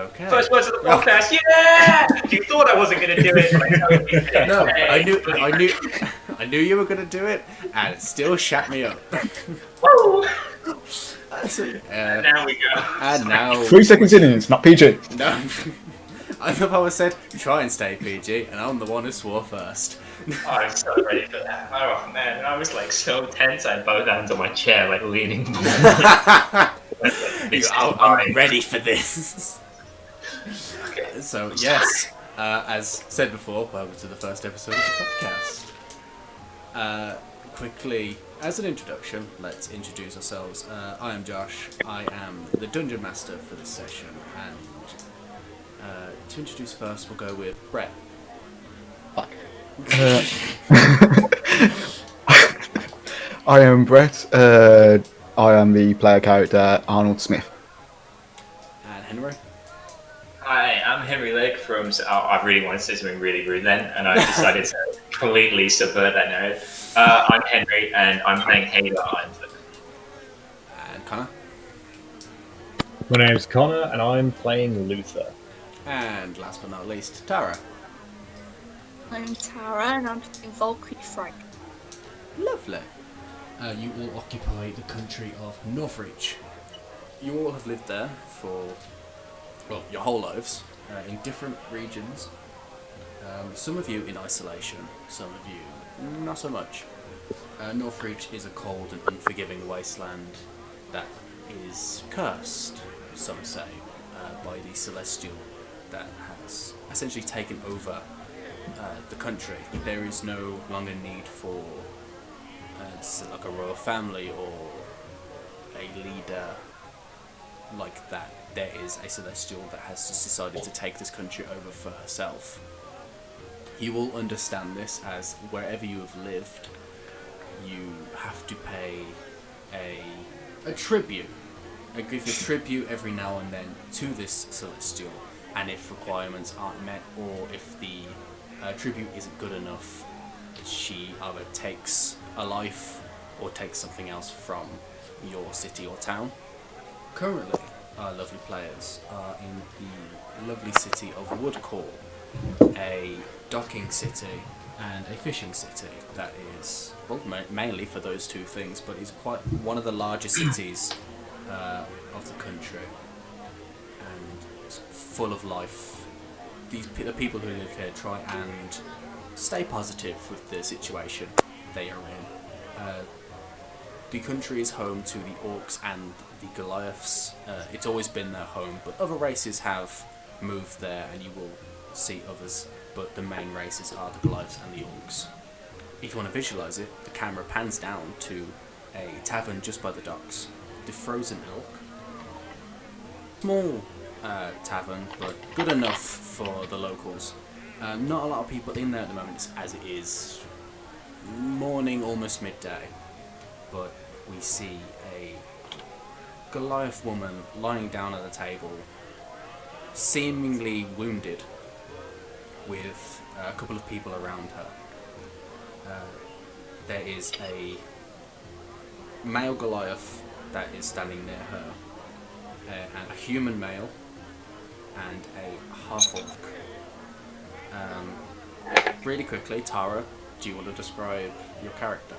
Okay. First words of the podcast. Yeah! You thought I wasn't going to do it, but I totally did. No, Hey. I knew you were going to do it, and it still shut me up. Woo! And Now we go. And now... 3 seconds in and it's not PG. No. I love how I said, try and stay PG, and I'm the one who swore first. Oh, I'm so ready for that. Oh, man. I was like so tense. I had both hands on my chair, like leaning forward. I'm ready for this. Okay. So, yes, as said before, welcome to the first episode of the podcast. Quickly, as an introduction, let's introduce ourselves. I am Josh. I am the Dungeon Master for this session, and to introduce first, we'll go with Brett. Fuck. I am Brett. I am the player character Arnold Smith. And Henry. Hi, I'm Henry Lake from... I really wanted to say something really rude then, and I decided to completely subvert that narrative. I'm Henry, and I'm playing Hagar Ironfoot. And Conor. My name's Conor, and I'm playing Luthor. And last but not least, Tara. I'm Tara, and I'm playing Valkyrie Frank. Lovely. You all occupy the country of Northreach. You all have lived there for, well, your whole lives, in different regions. Some of you in isolation, some of you not so much. Northreach is a cold and unforgiving wasteland that is cursed, some say, by the Celestial that has essentially taken over the country. There is no longer need for like a royal family or a leader like that. There is a Celestial that has just decided to take this country over for herself. You will understand this as wherever you have lived, you have to pay a tribute. Give a tribute every now and then to this Celestial, and if requirements aren't met or if the tribute isn't good enough, she either takes a life or takes something else from your city or town. Currently, our lovely players are in the lovely city of Woodcore, a docking city and a fishing city that is, well, mainly for those two things, but is quite one of the largest cities of the country, and it's full of life. The people who live here try and stay positive with the situation they are in. The country is home to the orcs and the Goliaths. It's always been their home, but other races have moved there, and you will see others, but the main races are the Goliaths and the orcs. If you want to visualize it, the camera pans down to a tavern just by the docks, the Frozen Elk. Small tavern, but good enough for the locals. Not a lot of people in there at the moment, as it is morning, almost midday, but we see a Goliath woman lying down at the table, seemingly wounded, with a couple of people around her. There is a male Goliath that is standing near her, and a human male, and a half-orc. Really quickly, Tara, do you want to describe your character?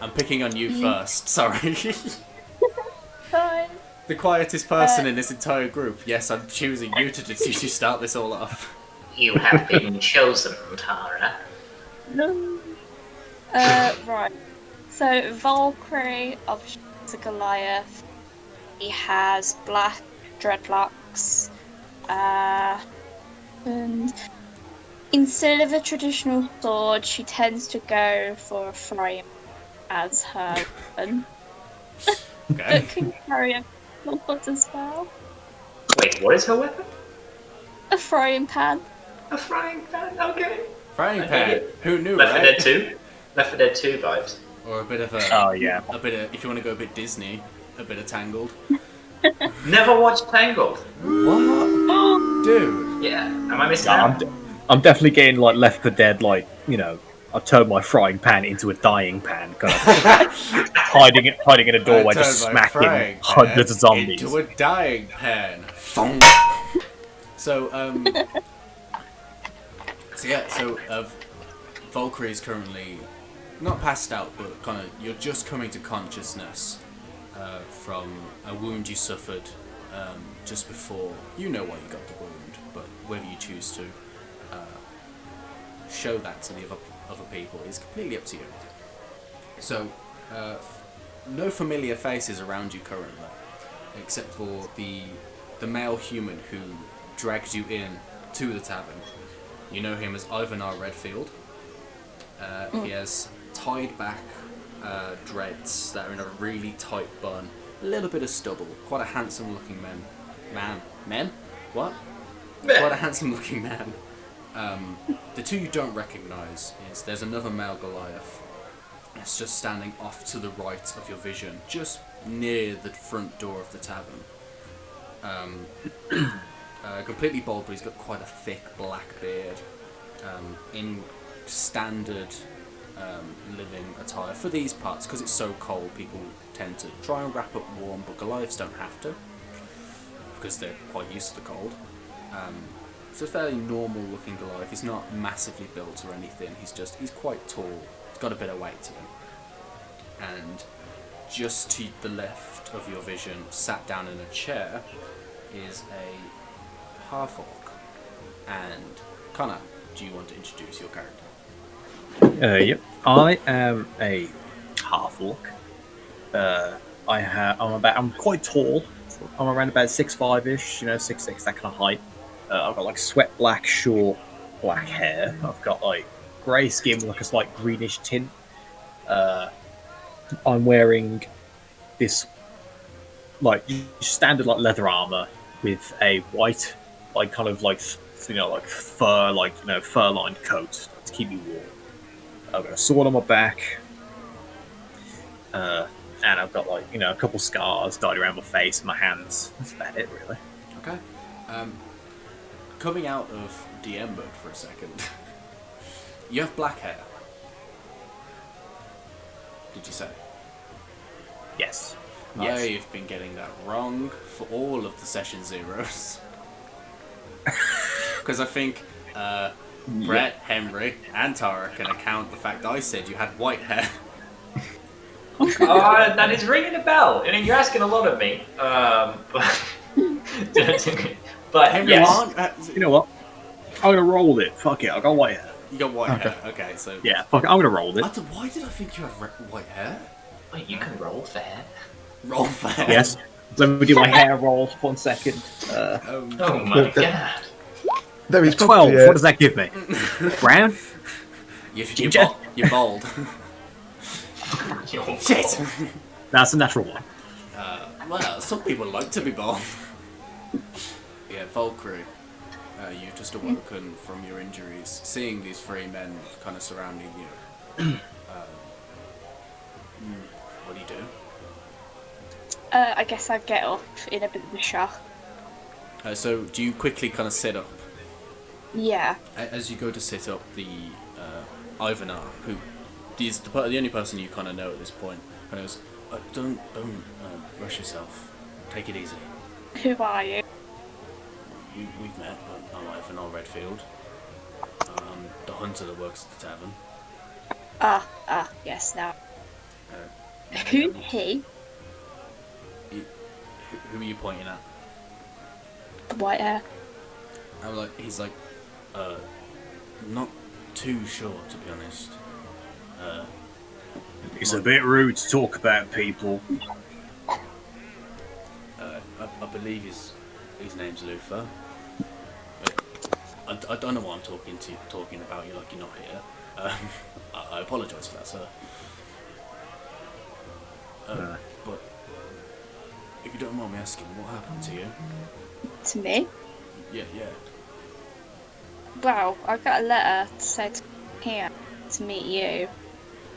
I'm picking on you first, sorry. Fine. The quietest person in this entire group. Yes, I'm choosing you to start this all off. You have been chosen, Tara. No. Right. So, Valkyrie, obviously, is a Goliath. He has black dreadlocks. And instead of a traditional sword, she tends to go for a frame as her weapon. Okay. That can carry a sword as well. Wait, what is her weapon? A frying pan. A frying pan, okay. Frying I dig pan. it. Who knew, Left 4 right? Dead 2? Left 4 Dead 2 vibes. Or a bit of Oh, yeah. a bit of, if you want to go a bit Disney, a bit of Tangled. Never watched Tangled. What? Dude. Yeah, am I missing Yeah, out? I'm definitely getting, like, Left 4 Dead, like, you know, I've turned my frying pan into a dying pan, kind of hiding in a doorway, just smacking hundreds of zombies. Into a dying pan. So, Valkyrie is currently not passed out, but kind of you're just coming to consciousness from a wound you suffered just before. You know why you got the wound, but whether you choose to show that to the other people is completely up to you. So, no familiar faces around you currently, except for the male human who dragged you in to the tavern. You know him as Ivanar Redfield. He has tied back dreads that are in a really tight bun, a little bit of stubble, quite a handsome looking man. Quite a handsome looking man. The two you don't recognise is there's another male Goliath. It's just standing off to the right of your vision, just near the front door of the tavern. Completely bald, but he's got quite a thick black beard. In standard living attire for these parts, because it's so cold, people tend to try and wrap up warm, but Goliaths don't have to, because they're quite used to the cold. So a fairly normal looking Goliath. He's not massively built or anything, he's quite tall, he's got a bit of weight to him. And just to the left of your vision, sat down in a chair, is a half-orc. And Conor, do you want to introduce your character? Yep. I am a half-orc. I'm quite tall. I'm around about 6'5"-ish, 6'6", that kind of height. I've got like sweat black, short black hair. I've got like grey skin with like a slight greenish tint. I'm wearing this like standard like leather armor with a white like fur fur-lined coat to keep me warm. I've got a sword on my back, and I've got a couple scars dyed around my face and my hands. That's about it, really. Okay. Coming out of DM mode for a second, you have black hair. Did you say? Yes. I've been getting that wrong for all of the session zeros. Because I think Brett, Henry, and Tara can account the fact that I said you had white hair. That is ringing a bell. I mean, you're asking a lot of me. But Henry, yes. You know what? I'm gonna roll with it. Fuck it, I got white hair. You got white hair. Okay, so yeah, fuck it, I'm gonna roll with it. Why did I think you had white hair? Wait, you can roll for hair? Roll for hair? Yes. Let me do my hair roll for 1 second. Oh my god. There is 12. What does that give me? Brown? You're bald. Shit. That's a natural one. Well, some people like to be bald. Yeah, Valkyrie, you've just awoken from your injuries, seeing these three men kind of surrounding you. What do you do? I guess I'd get up in a bit of a shock. So, do you quickly kind of sit up? Yeah. As you go to sit up, the Ivanar, who is the only person you kind of know at this point, kind of goes, "Don't rush yourself. Take it easy." Who are you? We've met. I'm Ivanar Redfield. The hunter that works at the tavern. Yes, now. Who's he? Who are you pointing at? The white hair. He's not too sure, to be honest. It's a bit rude to talk about people. I believe his name's Luthor. I don't know what I'm talking about you like you're not here. I apologise for that, sir. But if you don't mind me asking, what happened to you? To me? Yeah. Well, I got a letter to say to here to meet you,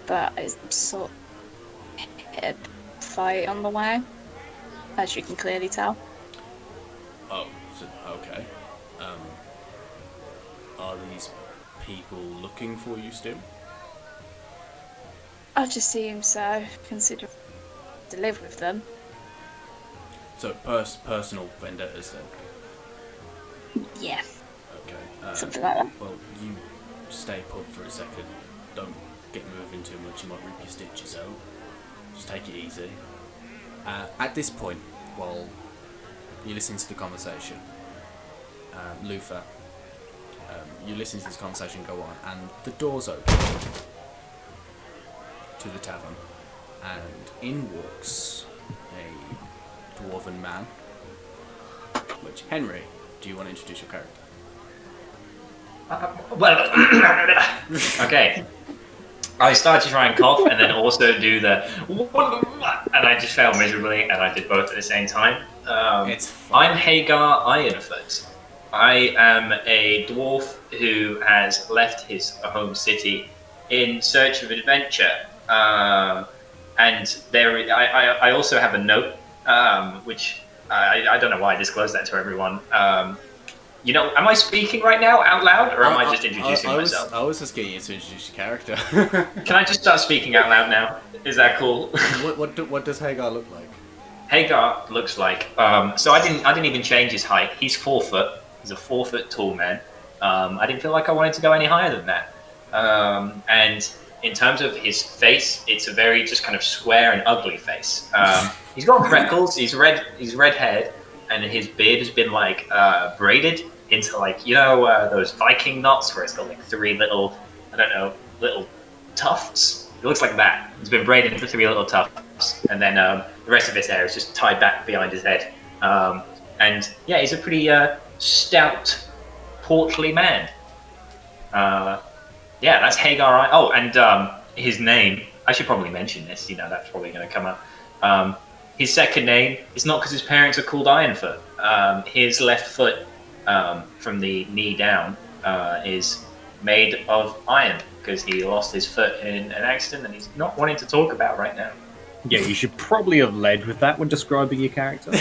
but it's sort of a fight on the way, as you can clearly tell. Oh, so, okay. Are these people looking for you still? I'd assume so, considering to live with them. So personal vendettas then. Yeah, Okay. something like that. Well, you stay put for a second. Don't get moving too much. You might rip your stitches out. Just take it easy. At this point, while you listen to the conversation, Luthor, you listen to this conversation go on, and the doors open to the tavern, and in walks a dwarven man. Which, Henry, do you want to introduce your character? Okay. I started to try and cough and then also do the and I just failed miserably, and I did both at the same time. It's fine. I'm Hagar Ironfoot. I am a dwarf who has left his home city in search of adventure. And I also have a note, which I don't know why I disclosed that to everyone. You know, am I speaking right now out loud, or am I just introducing myself? I was just getting you to introduce your character. Can I just start speaking out loud now? Is that cool? What does Hagar look like? Hagar looks like. So I didn't even change his height. He's 4 foot. He's a 4 foot tall man. I didn't feel like I wanted to go any higher than that. And in terms of his face, it's a very just kind of square and ugly face. He's got freckles. He's red haired, and his beard has been like braided into like, you know, those Viking knots where it's got like 3 little, I don't know, little tufts. It looks like that. It's been braided into 3 little tufts, and then the rest of his hair is just tied back behind his head. And yeah, he's a pretty stout, portly man. Yeah, that's Hagar. Oh, and his name, I should probably mention this, you know, that's probably going to come up. His second name is not because his parents are called Ironfoot. His left foot, from the knee down, is made of iron because he lost his foot in an accident and he's not wanting to talk about right now. Yeah, you should probably have led with that when describing your character.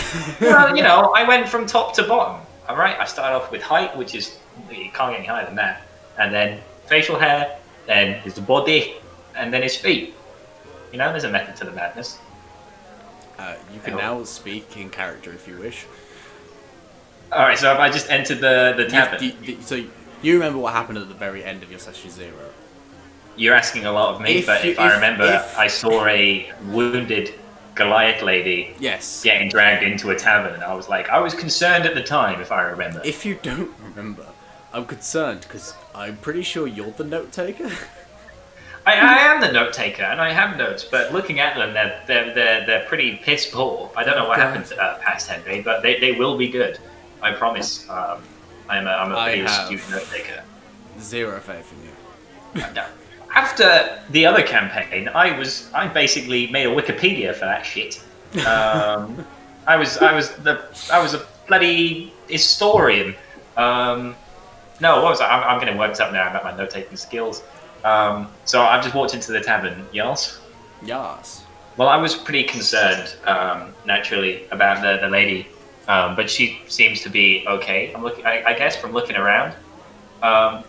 Well, you know, I went from top to bottom. All right, I started off with height, which is, you can't get any higher than that, and then facial hair, then his body, and then his feet. You know, there's a method to the madness. You can now speak in character if you wish. All right, so have I just entered the tavern? So you remember what happened at the very end of your session 0? You're asking a lot of me, but if I remember, I saw a wounded Goliath lady getting dragged into a tavern, and I was concerned at the time, if I remember. If you don't remember, I'm concerned because I'm pretty sure you're the note taker. I am the note taker, and I have notes, but looking at them, they're pretty piss poor. I don't know what happened past Henry, but they will be good. I promise. I'm a pretty astute note taker. 0 faith in you. No. After the other campaign, I basically made a Wikipedia for that shit. I was a bloody historian. No, what was I? I'm getting worked up now about my note taking skills. So I've just walked into the tavern. Yes. Well, I was pretty concerned, naturally, about the lady, but she seems to be okay. I guess, from looking around.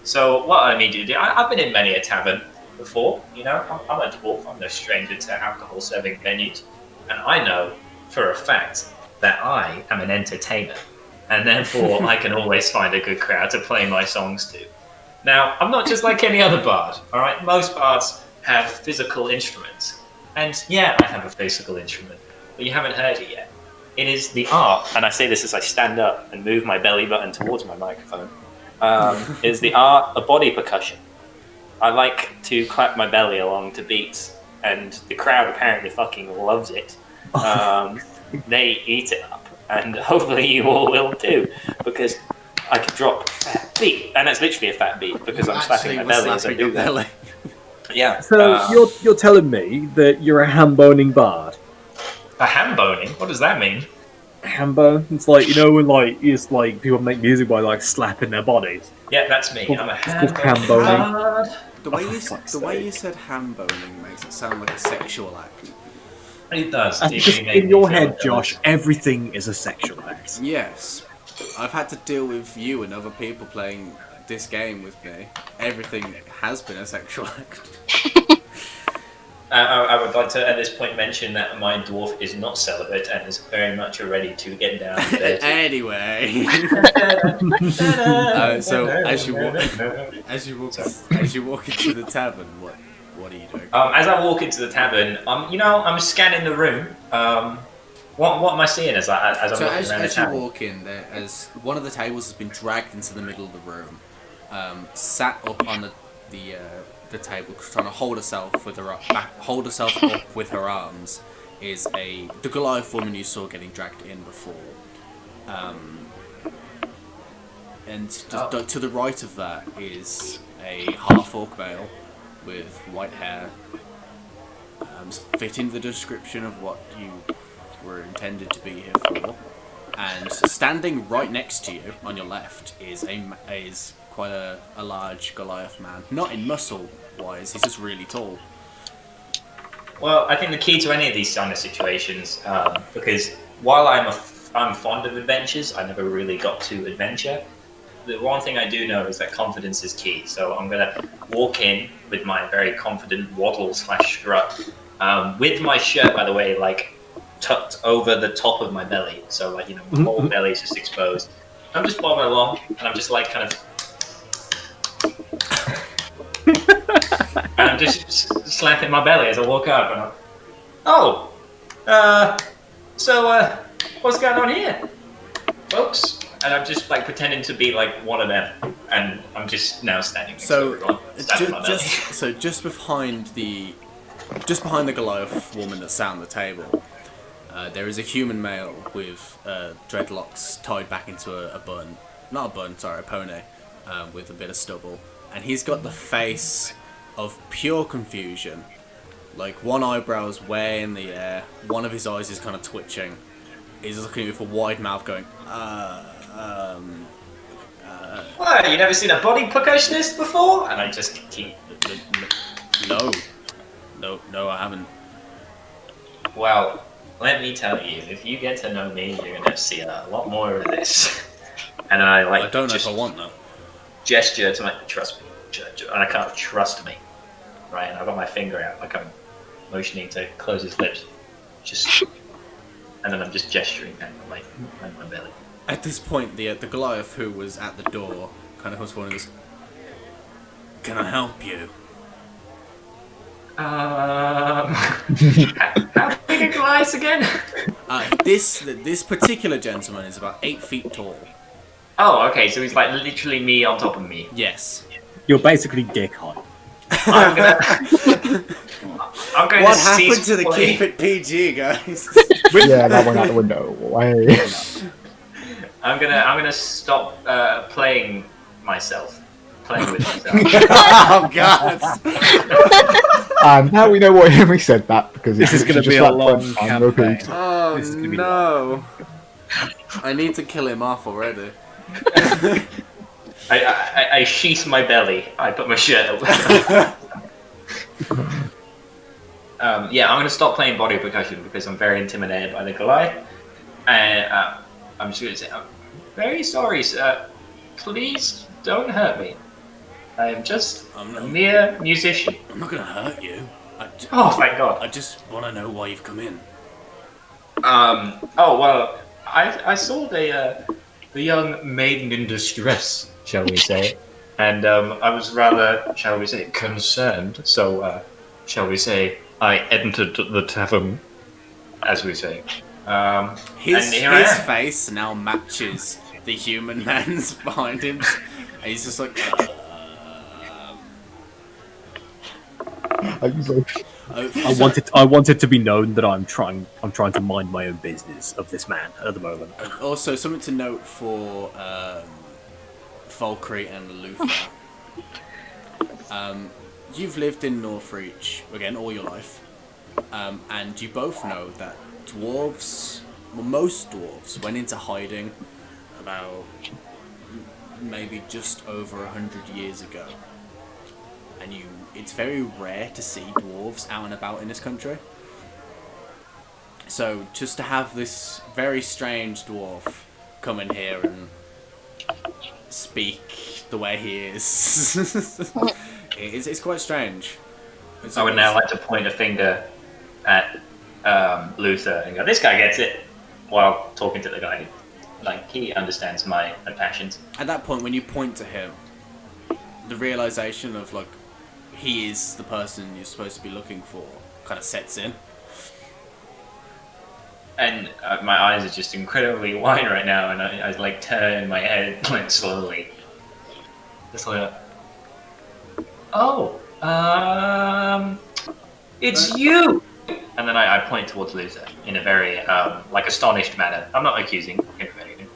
So what I immediately do, I've been in many a tavern before, you know, I'm a dwarf, I'm no stranger to alcohol serving venues, and I know for a fact that I am an entertainer, and therefore I can always find a good crowd to play my songs to. Now, I'm not just like any other bard, alright? Most bards have physical instruments, and yeah, I have a physical instrument, but you haven't heard it yet. It is the art, and I say this as I stand up and move my belly button towards my microphone, is the art of body percussion. I like to clap my belly along to beats, and the crowd apparently fucking loves it. They eat it up, and hopefully you all will too, because I can drop a fat beat, and it's literally a fat beat because I'm slapping my belly as I do that. Yeah. So you're telling me that you're a ham-boning bard? A ham-boning? What does that mean? Hambo? It's like, you know, when like it's like people make music by like slapping their bodies. Yeah, that's me. I'm a ham-boning. The way you said ham-boning makes it sound like a sexual act. It does. Just in your head, Josh, everything is a sexual act. Yes. I've had to deal with you and other people playing this game with me. Everything has been a sexual act. I would like to, at this point, mention that my dwarf is not celibate and is very much ready to get down to bed. Anyway, so as you walk into the tavern, what are you doing? As I walk into the tavern, I'm scanning the room. What am I seeing as I'm walking around the as you tavern? walk in, as one of the tables has been dragged into the middle of the room, sat up on the table, trying to hold herself up with her arms, is the Goliath woman you saw getting dragged in before. And to the right of that is a half-orc male with white hair, fitting the description of what you were intended to be here for. And standing right next to you, on your left, is quite a large Goliath man. Not in muscle-wise, he's just really tall. Well, I think the key to any of these kind of situations, because while I'm fond of adventures, I never really got to adventure. The one thing I do know is that confidence is key. So I'm gonna walk in with my very confident waddle/strut, with my shirt, by the way, like tucked over the top of my belly. So like my whole belly is just exposed. I'm just bobbing along, and I'm just like kind of. And I'm just slapping my belly as I walk up, and so what's going on here, folks? And I'm just like pretending to be like one of them, and I'm just now standing next to everyone, slapping my belly. Just behind the Goliath woman that's sat on the table, there is a human male with dreadlocks tied back into a bun, not a bun, sorry, a pony, with a bit of stubble, and he's got the face of pure confusion. Like, one eyebrow's way in the air, one of his eyes is kind of twitching. He's looking at you with a wide mouth going, What, you never seen a body percussionist before? And I just keep... No, I haven't. Well, let me tell you, if you get to know me, you're going to see a lot more of this. And I don't know if I want that. Gesture to trust me. And I can't trust me. Right, and I've got my finger out, like I'm motioning to close his lips. And then I'm just gesturing down my belly. At this point, the Goliath who was at the door kind of comes forward and goes, "Can I help you?" How big a Goliath again? This particular gentleman is about 8 feet tall. Oh, okay, so he's like literally me on top of me. Yes. You're basically dick height. I'm gonna What happened to the keep it PG, guys? Yeah, that went out the window. Way. I'm gonna stop playing with myself. Oh God! And now we know why Henry said that, because This is going to be a long campaign. Oh This is gonna be no! I need to kill him off already. I sheath my belly. I put my shirt up. I'm gonna stop playing body percussion because I'm very intimidated by the Goliath. And I'm just gonna say, I'm very sorry, sir. Please don't hurt me. I am just a mere musician. I'm not gonna hurt you. Thank God. I just want to know why you've come in. Well, I saw the young maiden in distress, shall we say, and I was rather, shall we say, concerned. So, shall we say, I entered the tavern, as we say. His and here I am. face now matches the human man's behind him, and he's just like. I want it to be known that I'm trying to mind my own business of this man at the moment. Also, something to note for Valkyrie and Luthor. You've lived in Northreach again all your life, and you both know that most dwarves went into hiding about maybe just over 100 years ago. And it's very rare to see dwarves out and about in this country. So just to have this very strange dwarf come in here and speak the way he is, it's quite strange. I would now like to point a finger at Luthor and go, "This guy gets it," while talking to the guy. Like, he understands my passions. At that point, when you point to him, the realization of, like, he is the person you're supposed to be looking for kind of sets in. And my eyes are just incredibly wide right now, and I like turn my head like slowly. Just like, oh, it's you! And then I point towards Luthor in a very, like, astonished manner. I'm not accusing him of anything.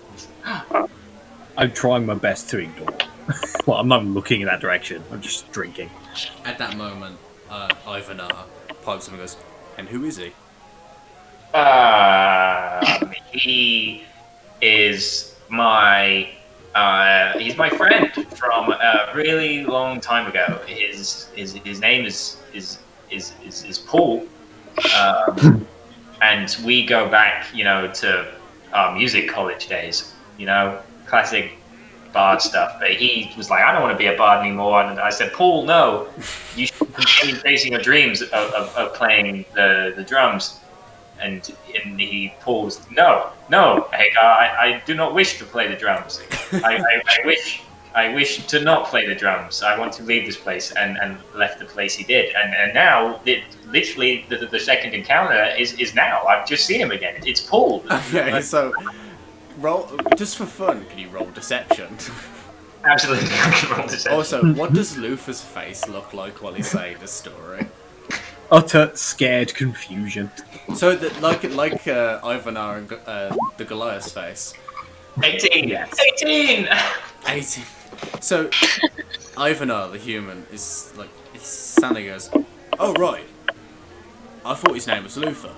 I'm trying my best to ignore. Well, I'm not looking in that direction. I'm just drinking. At that moment, Ivanar pipes up and goes, "And who is he?" He is he's my friend from a really long time ago. His name is Paul, and we go back, to our music college days. Classic bard stuff. But he was like, "I don't want to be a bard anymore," and I said, "Paul, no, you should continue chasing your dreams of playing the drums." And he paused. No, Hagar, I do not wish to play the drums. I wish to not play the drums. I want to leave this place," and left the place he did. And now, literally, the second encounter is now. I've just seen him again. It's Paul. Okay, so roll just for fun. Can you roll deception? Absolutely, I can roll deception. Also, what does Luthor's face look like while he's saying the story? Utter scared confusion. So, like Ivanar and the Goliath's face. 18. Yes. 18. 18. So, Ivanar, the human, is like, he's standing and goes, "Oh, right. I thought his name was Luthor."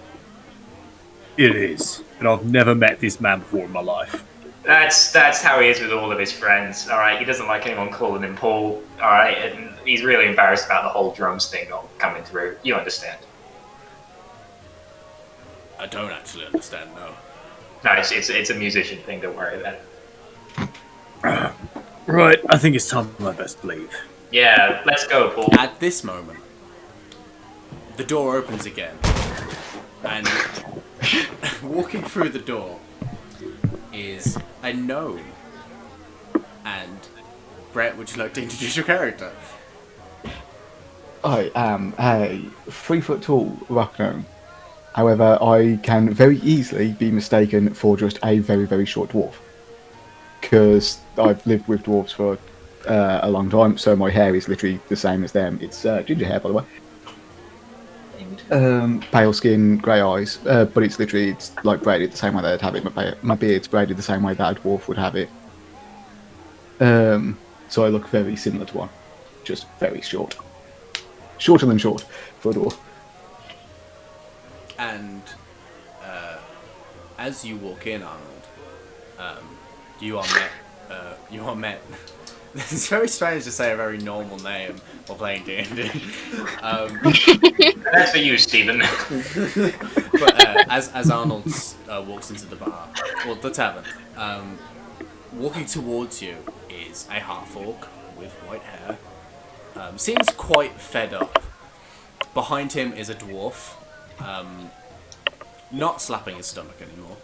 It is, and I've never met this man before in my life. That's how he is with all of his friends. All right, he doesn't like anyone calling him Paul. All right, and he's really embarrassed about the whole drums thing not coming through. You understand? I don't actually understand, no. No, it's a musician thing. Don't worry about it. Right, I think it's time for my best leave. Yeah, let's go, Paul. At this moment, the door opens again, and walking through the door is a gnome. And Brett, would you like to introduce your character? I am a 3-foot-tall rock gnome. However, I can very easily be mistaken for just a very, very short dwarf. Because I've lived with dwarves for a long time, so my hair is literally the same as them. It's ginger hair, by the way. Pale skin, grey eyes, but it's like braided the same way they'd have it. My beard's braided the same way that a dwarf would have it. So I look very similar to one, just very short. Shorter than short for a dwarf. And as you walk in, Arnold, you are met. It's very strange to say a very normal name while playing D&D. That's for you, Stephen. But as Arnold walks into the bar, or the tavern, walking towards you is a half-orc with white hair. Seems quite fed up. Behind him is a dwarf, not slapping his stomach anymore.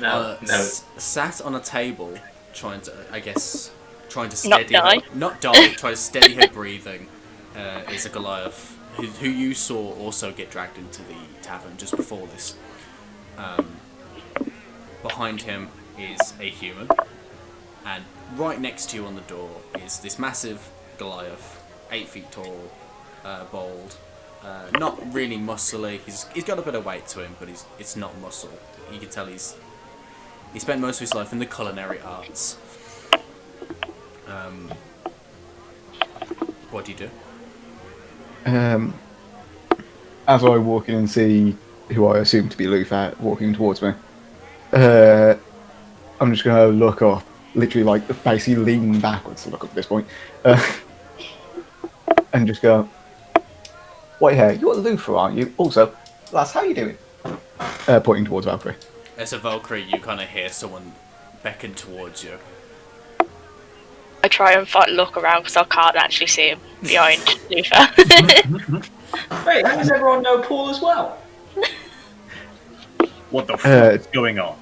No. Sat on a table, trying to steady Not die. Trying to steady her breathing, is a Goliath who you saw also get dragged into the tavern just before this. Behind him is a human, and right next to you on the door is this massive Goliath, 8 feet tall, bald, not really muscly. He's got a bit of weight to him, but it's not muscle. You can tell he spent most of his life in the culinary arts. What do you do? As I walk in and see who I assume to be Luthor walking towards me, I'm just going to look up, literally like basically lean backwards to look up at this point, and just go, "Wait here, you're Luthor, aren't you? Also, lass, how you doing?" Pointing towards Valkyrie. As a Valkyrie, you kind of hear someone beckon towards you. I try and look around because I can't actually see him behind Luthor. Wait, how does everyone know Paul as well? What the fuck is going on?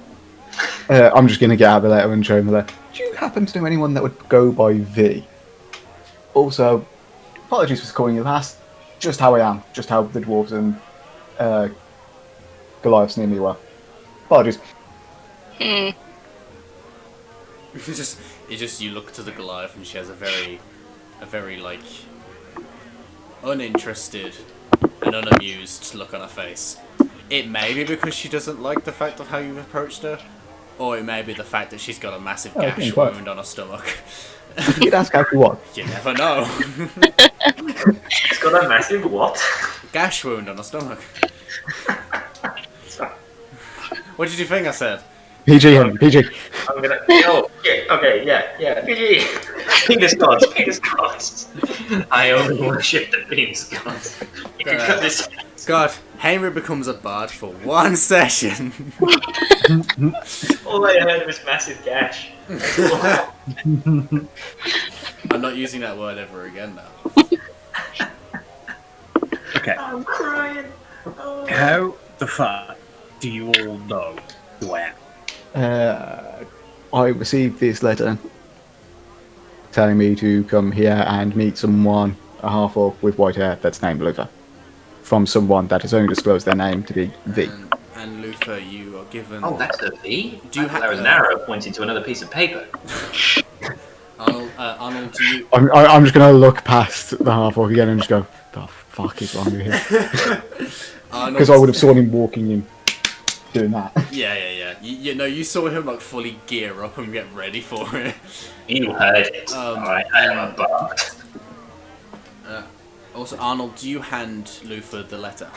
I'm just going to get out the letter and show him the letter. Do you happen to know anyone that would go by V? Also, apologies for calling you last. Just how I am. Just how the dwarves and Goliaths near me were. Apologies. Hmm. You look to the Goliath and she has a very like uninterested and unamused look on her face. It may be because she doesn't like the fact of how you've approached her, or it may be the fact that she's got a massive gash wound on her stomach. You could ask how she was. You never know. She's got a massive what? Gash wound on her stomach. What did you think I said? PG, Henry, PG. I'm gonna. Oh, okay, yeah. PG. Penis gods. I only worship the penis gods. You can cut this. God, Henry becomes a bard for one session. All I heard was massive gash. I'm not using that word ever again now. Okay. I'm crying. Oh. How the fuck do you all know who I am? I received this letter telling me to come here and meet someone, a half-orc with white hair that's named Luthor, from someone that has only disclosed their name to be V. And Luthor, you are given... Oh, that's a V? Do you have there was an arrow pointing to another piece of paper. Arnold, do you... I'm just going to look past the half-orc again and just go, the fuck is wrong with him? Because I would have saw him walking in doing that. Yeah. You know, you saw him like fully gear up and get ready for it. You heard it. Alright, I am a bard. Also, Arnold, do you hand Luthor the letter?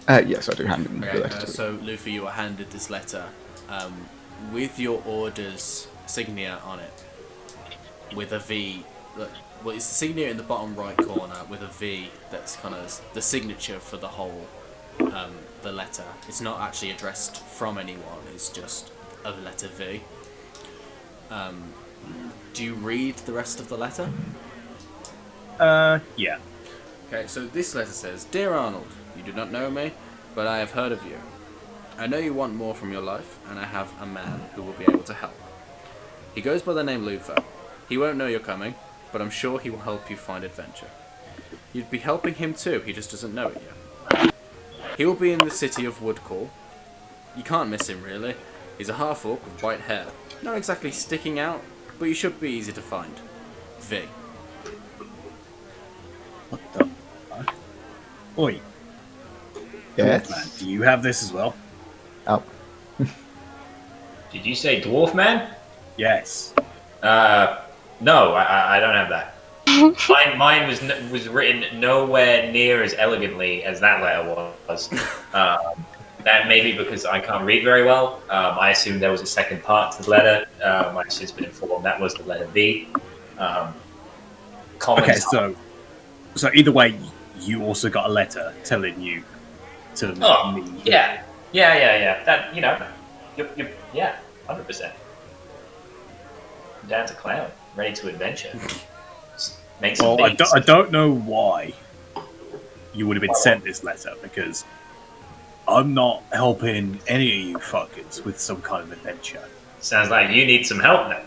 Yes, I do hand him the letter. So, Luthor, you are handed this letter with your orders signature on it, with a V. Well, it's the signature in the bottom right corner with a V that's kind of the signature for the whole, the letter. It's not actually addressed from anyone, it's just a letter V. Do you read the rest of the letter? Yeah. Okay, so this letter says, Dear Arnold, you do not know me, but I have heard of you. I know you want more from your life, and I have a man who will be able to help. He goes by the name Luthor. He won't know you're coming, but I'm sure he will help you find adventure. You'd be helping him too, he just doesn't know it yet. He will be in the city of Woodcall. You can't miss him, really. He's a half-orc with white hair. Not exactly sticking out, but you should be easy to find. V. What the fuck? Oi. Yes? Man, do you have this as well? Oh. Did you say dwarf man? Yes. No, I don't have that. Mine was written nowhere near as elegantly as that letter was. That may be because I can't read very well. I assumed there was a second part to the letter. I've since been informed that was the letter V. Okay, so either way, you also got a letter telling you to me. Yeah. That, you know, yeah, 100%. I'm down to clown, ready to adventure. Make some Well, beats. I don't know why you would have been sent this letter, because I'm not helping any of you fuckers with some kind of adventure. Sounds like you need some help now.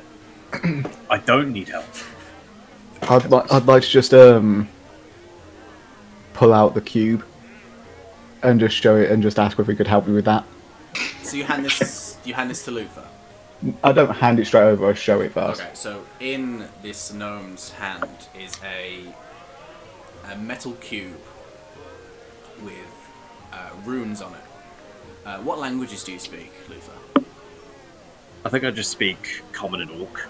I don't need help. I'd like to just pull out the cube and just show it and just ask if we could help you with that. So you hand this to Luthor? I don't hand it straight over, I show it first. Okay, so in this gnome's hand is a metal cube with runes on it. What languages do you speak, Luthor? I think I just speak Common and Orc.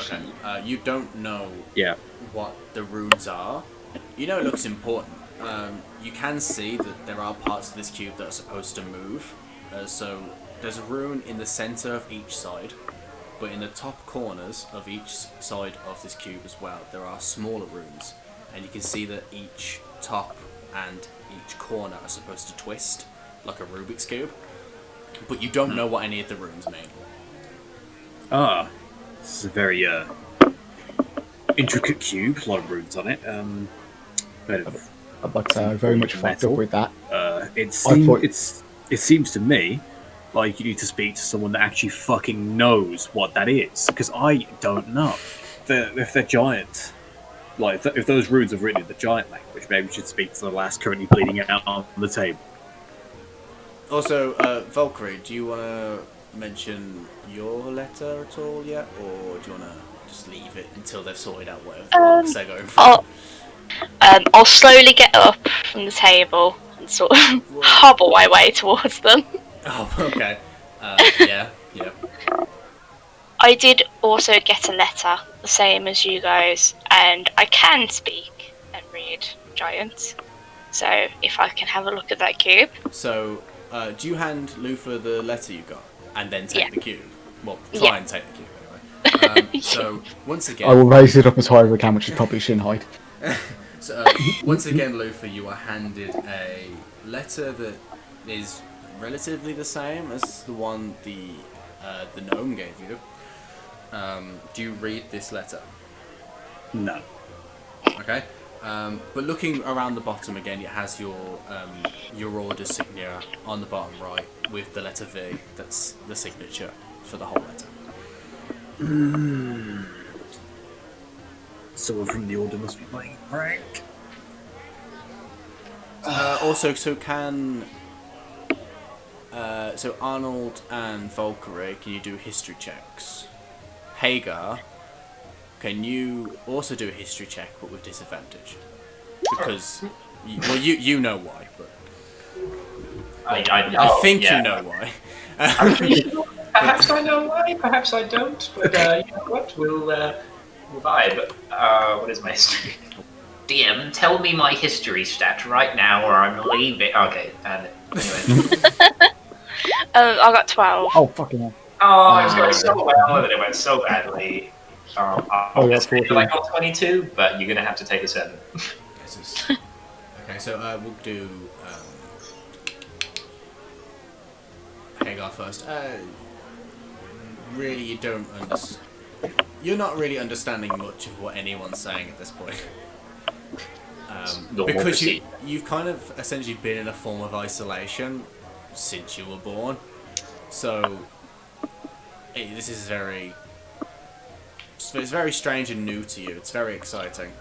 Okay, you don't know Yeah. what the runes are. You know it looks important. You can see that there are parts of this cube that are supposed to move. So there's a rune in the center of each side, but in the top corners of each side of this cube as well, there are smaller runes. And you can see that each top and each corner are supposed to twist, like a Rubik's Cube. But you don't know what any of the runes mean. Ah, this is a very intricate cube, a lot of runes on it. Bit of I'd like to say I very much fucked up with that. It thought- seems to me like you need to speak to someone that actually fucking knows what that is, because I don't know. If they're giant, like if those runes are written in the giant language, maybe we should speak to the last currently bleeding out on the table. Also, Valkyrie, do you want to mention your letter at all yet, or do you want to just leave it until they've sorted out whatever box they're going for? I'll slowly get up from the table and sort of hobble my way towards them. Oh, okay. Yeah. I did also get a letter, the same as you guys, and I can speak and read giant. So if I can have a look at that cube. So, do you hand Luthor the letter you got, and then take Yeah. the cube? Well, try and take the cube anyway. So, once again... I will raise it up as high as I can, which is probably shin height. So, once again, Luthor, you are handed a letter that is relatively the same as the one the gnome gave you. Do you read this letter? No. Okay. But looking around the bottom again, it has your order signature on the bottom right with the letter V. That's the signature for the whole letter. Someone from the order must be playing a prank. Also, so Arnold and Valkyrie, can you do history checks? Hagar, can you also do a history check, but with disadvantage? Because, you know why, but... I think you know why. Perhaps I know why, perhaps I don't, but you know what, we'll vibe. What is my history? DM, tell me my history stat right now or I'm leaving. Okay, and anyway. I got 12. Oh, fucking hell. Oh, it was going so well, and then it went so badly. I'll that's just feel like I'm 22, but you're going to have to take a 7. Okay, so we'll do Hagar first. Really, you don't understand. You're not really understanding much of what anyone's saying at this point. Because you've kind of essentially been in a form of isolation since you were born. So this is it's very strange and new to you. It's very exciting.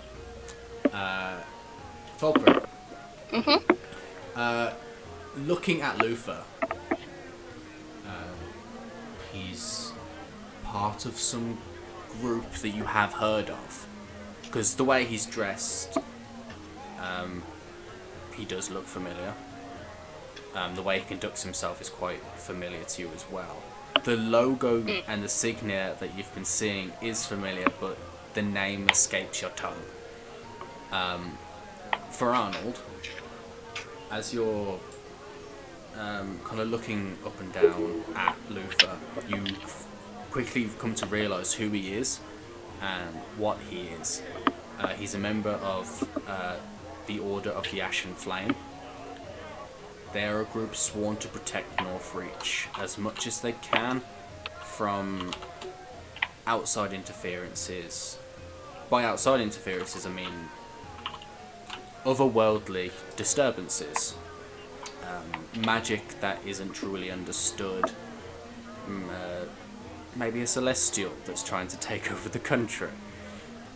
Valkyrie. Looking at Luthor, he's part of some group that you have heard of, because the way he's dressed, he does look familiar. The way he conducts himself is quite familiar to you as well. The logo and the signature that you've been seeing is familiar, but the name escapes your tongue. For Arnold, as you're kind of looking up and down at Luthor, you quickly come to realise who he is and what he is. He's a member of the Order of the Ashen Flame. They are a group sworn to protect Northreach as much as they can from outside interferences. By outside interferences, I mean otherworldly disturbances. Magic that isn't truly understood. Maybe a celestial that's trying to take over the country.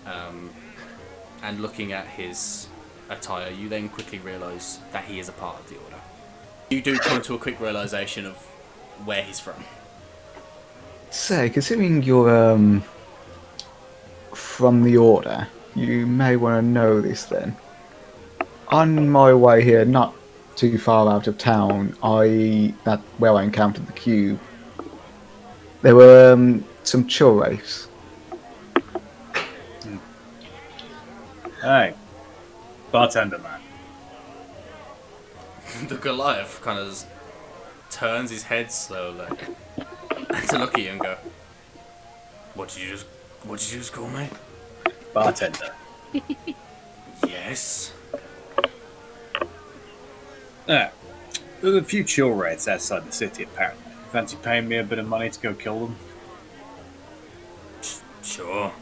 And looking at his attire, you then quickly realise that he is a part of the Order. You do come to a quick realisation of where he's from. So, considering you're from the Order, you may want to know this then. On my way here, not too far out of town, where I encountered the cube, there were some chill wraiths. Hey, bartender man. The Goliath kind of turns his head slowly to look at you and go, What did you just call me? Bartender. Yes. There's a few chill raids outside the city, apparently. Fancy paying me a bit of money to go kill them? Sure.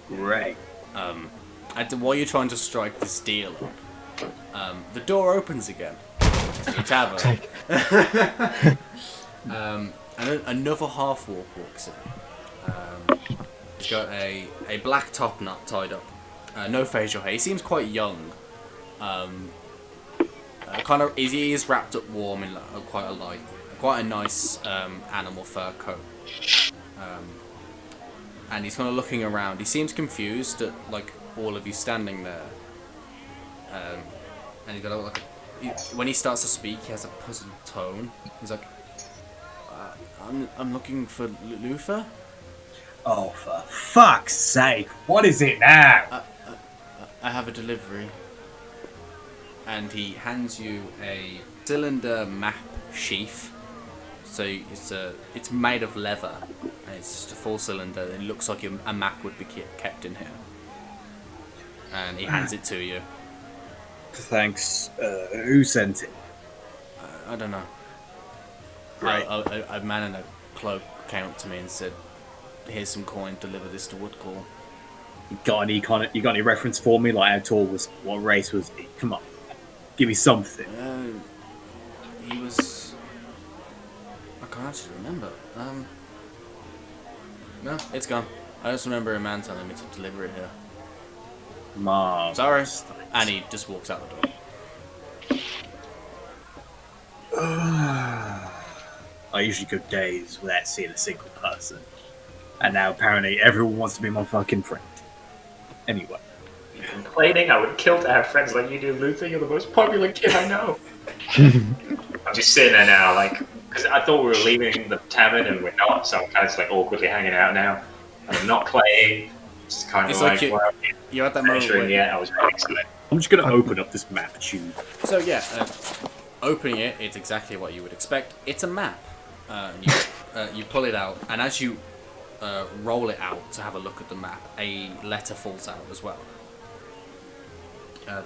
Great. While you're trying to strike this deal up, the door opens again to the tavern. And another half-orc walks in. He's got a black top knot tied up. No facial hair. He seems quite young. He is wrapped up warm in quite a nice animal fur coat. And he's kind of looking around. He seems confused at like all of you standing there. And he's got when he starts to speak, he has a puzzled tone. He's like, "I'm looking for Luthor." Oh, for fuck's sake! What is it now? I have a delivery. And he hands you a cylinder map sheath. So it's made of leather, and it's just a full cylinder. It looks like a map would be kept in here. And he hands it to you. Thanks. Who sent it? I don't know. Right. A man in a cloak came up to me and said, "Here's some coin. Deliver this to Woodcall." You got any reference for me? Like, how tall was? What race was he? Come on, give me something. He was. I can't actually remember. No, it's gone. I just remember a man telling me to deliver it here. Mom. Sorry. And he just walks out the door. I usually go days without seeing a single person, and now apparently everyone wants to be my fucking friend. Anyway. Complaining, I would kill to have friends like you do, Luthor. You're the most popular kid I know. I'm just sitting there now, like, because I thought we were leaving the tavern and we're not, so I'm kind of just like awkwardly hanging out now. And I'm not playing. It's kind of It's like, like you're at that moment where... I was really excited. I'm just going to open up this map tube. So yeah, opening it, it's exactly what you would expect. It's a map. You pull it out, and as you roll it out to have a look at the map, a letter falls out as well.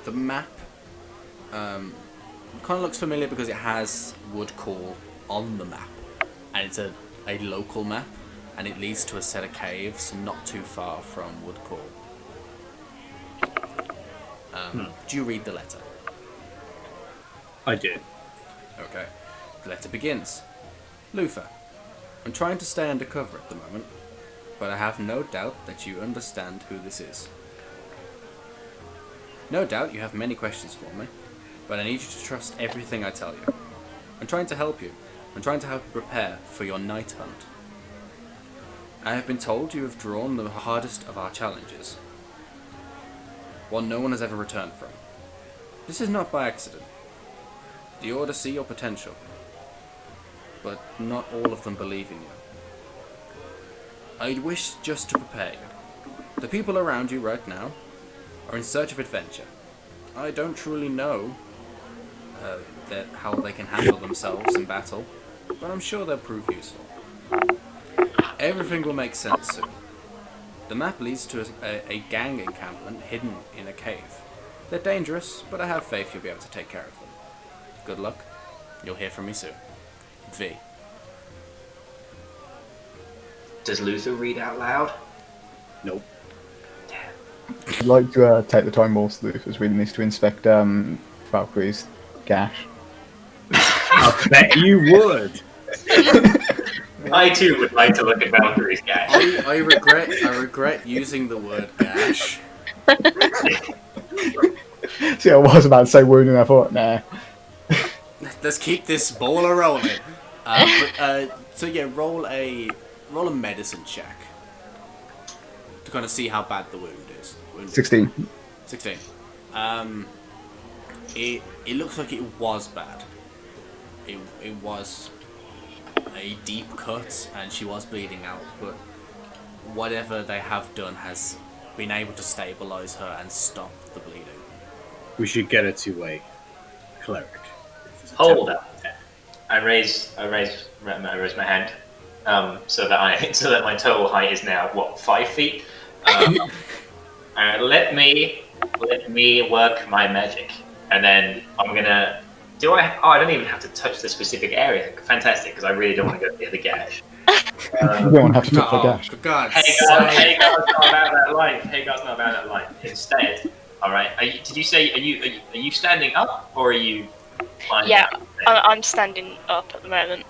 The map kind of looks familiar because it has Woodcall on the map, and it's a local map, and it leads to a set of caves not too far from Woodcall. Do you read the letter? I did. Okay. The letter begins. Luthor, I'm trying to stay undercover at the moment, but I have no doubt that you understand who this is. No doubt you have many questions for me, but I need you to trust everything I tell you. I'm trying to help you. I'm trying to help you prepare for your night hunt. I have been told you have drawn the hardest of our challenges, one no one has ever returned from. This is not by accident. The Order see your potential, but not all of them believe in you. I wish just to prepare you. The people around you right now are in search of adventure. I don't truly know how they can handle themselves in battle, but I'm sure they'll prove useful. Everything will make sense soon. The map leads to a gang encampment hidden in a cave. They're dangerous, but I have faith you'll be able to take care of them. Good luck. You'll hear from me soon. V. Does Luthor read out loud? Nope. I'd like to take the time whilst Luthor's reading this to inspect Valkyrie's gash. I bet you would. I too would like to look at Valkyrie's gash. I regret using the word gash. See, I was about to say wound, and I thought, nah. Let's keep this ball rolling. So yeah, roll a medicine check to kind of see how bad the wound is. 16. 16. It looks like it was bad. It was a deep cut, and she was bleeding out. But whatever they have done has been able to stabilize her and stop the bleeding. We should get her to a cleric. Hold up. I raise my hand, so that my total height is now 5 feet. Let me work my magic, and then I'm gonna. I don't even have to touch the specific area. Fantastic, because I really don't want to go near the gash. You don't have to touch the dash. For God's Hagar's sake. not about that life. Hagar's not about that life. Instead, all right. Did you say are you standing up or are you? Yeah, I'm standing up at the moment.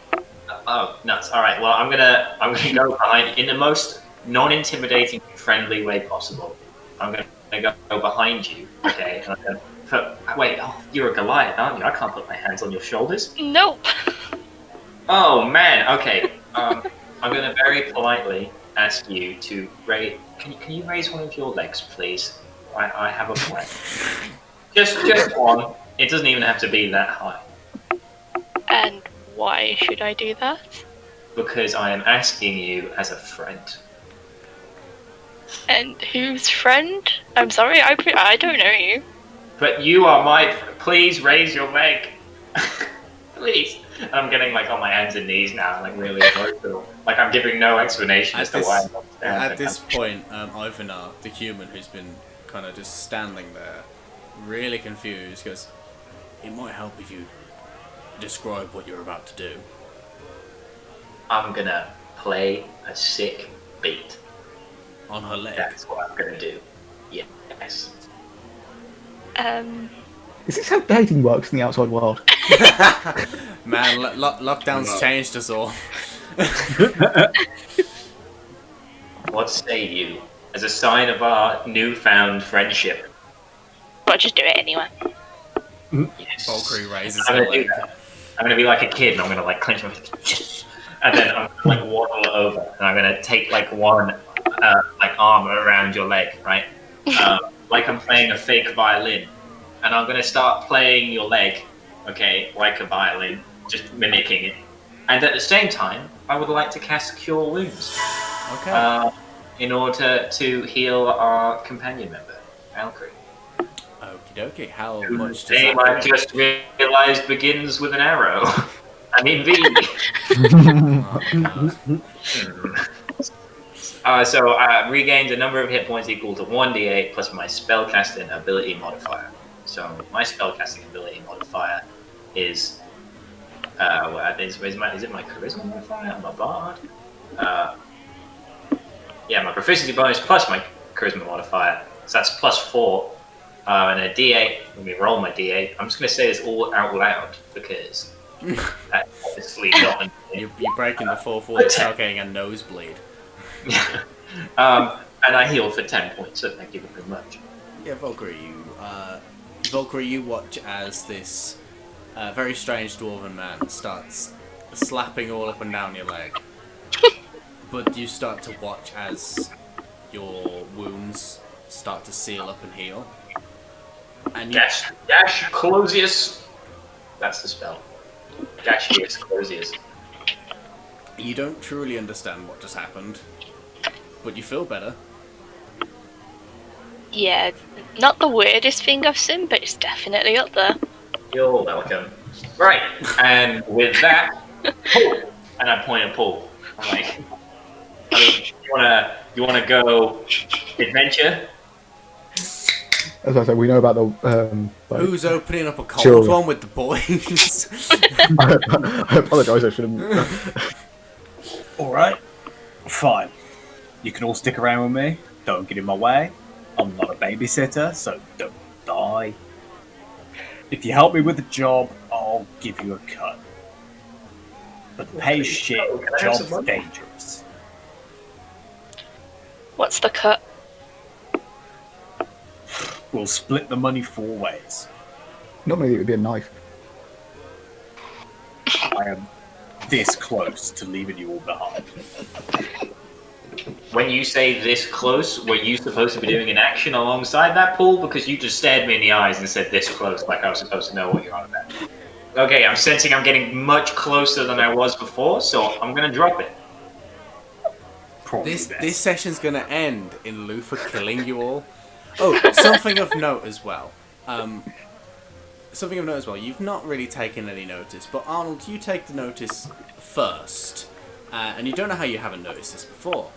Oh, nuts! All right. Well, I'm gonna go behind in the most non-intimidating, friendly way possible. I'm gonna go behind you. Okay. And I'm gonna wait. Oh, you're a Goliath, aren't you? I can't put my hands on your shoulders. Nope. Oh man. Okay. I'm gonna very politely ask you to raise. Can you raise one of your legs, please? I have a plan. just one. It doesn't even have to be that high. And why should I do that? Because I am asking you as a friend. And whose friend? I'm sorry, I don't know you. But you are my. Please raise your leg. Please. And I'm getting like on my hands and knees now, like really emotional. Like I'm giving no explanation as to why I'm not standing. At this point, Ivanar, the human who's been kind of just standing there, really confused, goes, "It might help if you describe what you're about to do." I'm gonna play a sick beat. On her leg. That's what I'm gonna do. Yes. Is this how dating works in the outside world? Man, lockdown's changed us all. What say you, as a sign of our newfound friendship? But just do it anyway. Yes. Valkyrie raises I'm her gonna do leg. that. I'm gonna be like a kid, and I'm gonna like clench my fist, and then I'm gonna like waddle over, and I'm gonna take like one like arm around your leg, right? Like I'm playing a fake violin, and I'm gonna start playing your leg, okay, like a violin, just mimicking it. And at the same time, I would like to cast Cure Wounds, Okay. in order to heal our companion member, Valkyrie. Okie dokie. How Whose much does name that I just realized begins with an arrow. I mean V. So I regained a number of hit points equal to 1d8 plus my spellcasting ability modifier. So my spellcasting ability modifier is is it my charisma modifier? I'm a bard. Yeah, my proficiency bonus plus my charisma modifier. So that's +4. And a d8. Let me roll my d8. I'm just going to say this all out loud because that's obviously not. You're breaking the fourth wall, start getting a nosebleed. And I heal for 10 points, so thank you very much. Yeah, Valkyrie, you watch as this very strange dwarven man starts slapping all up and down your leg. But you start to watch as your wounds start to seal up and heal. And you, Dash Closius. That's the spell. Dashius Closius. you don't truly understand what just happened, but you feel better. Yeah, not the weirdest thing I've seen, but it's definitely up there. You're welcome. Right, and with that, Paul. And I point at Paul. I'm like, I mean, you wanna go adventure? As I said, we know about the. Who's opening up a cold Sure. one with the boys? I apologise. I should have. All right, fine. You can all stick around with me. Don't get in my way. I'm not a babysitter, so don't die. If you help me with the job, I'll give you a cut. But the pay's shit. The job's dangerous. What's the cut? We'll split the money 4 ways. Normally it would be a knife. I am this close to leaving you all behind. When you say this close, were you supposed to be doing an action alongside that, Paul? Because you just stared me in the eyes and said this close, like I was supposed to know what you're on about. Okay, I'm sensing I'm getting much closer than I was before, so I'm gonna drop it. Probably This best. session's gonna end in Luthor killing you all. Oh, something of note as well. You've not really taken any notice, but Arnold, you take the notice first, and you don't know how you haven't noticed this before.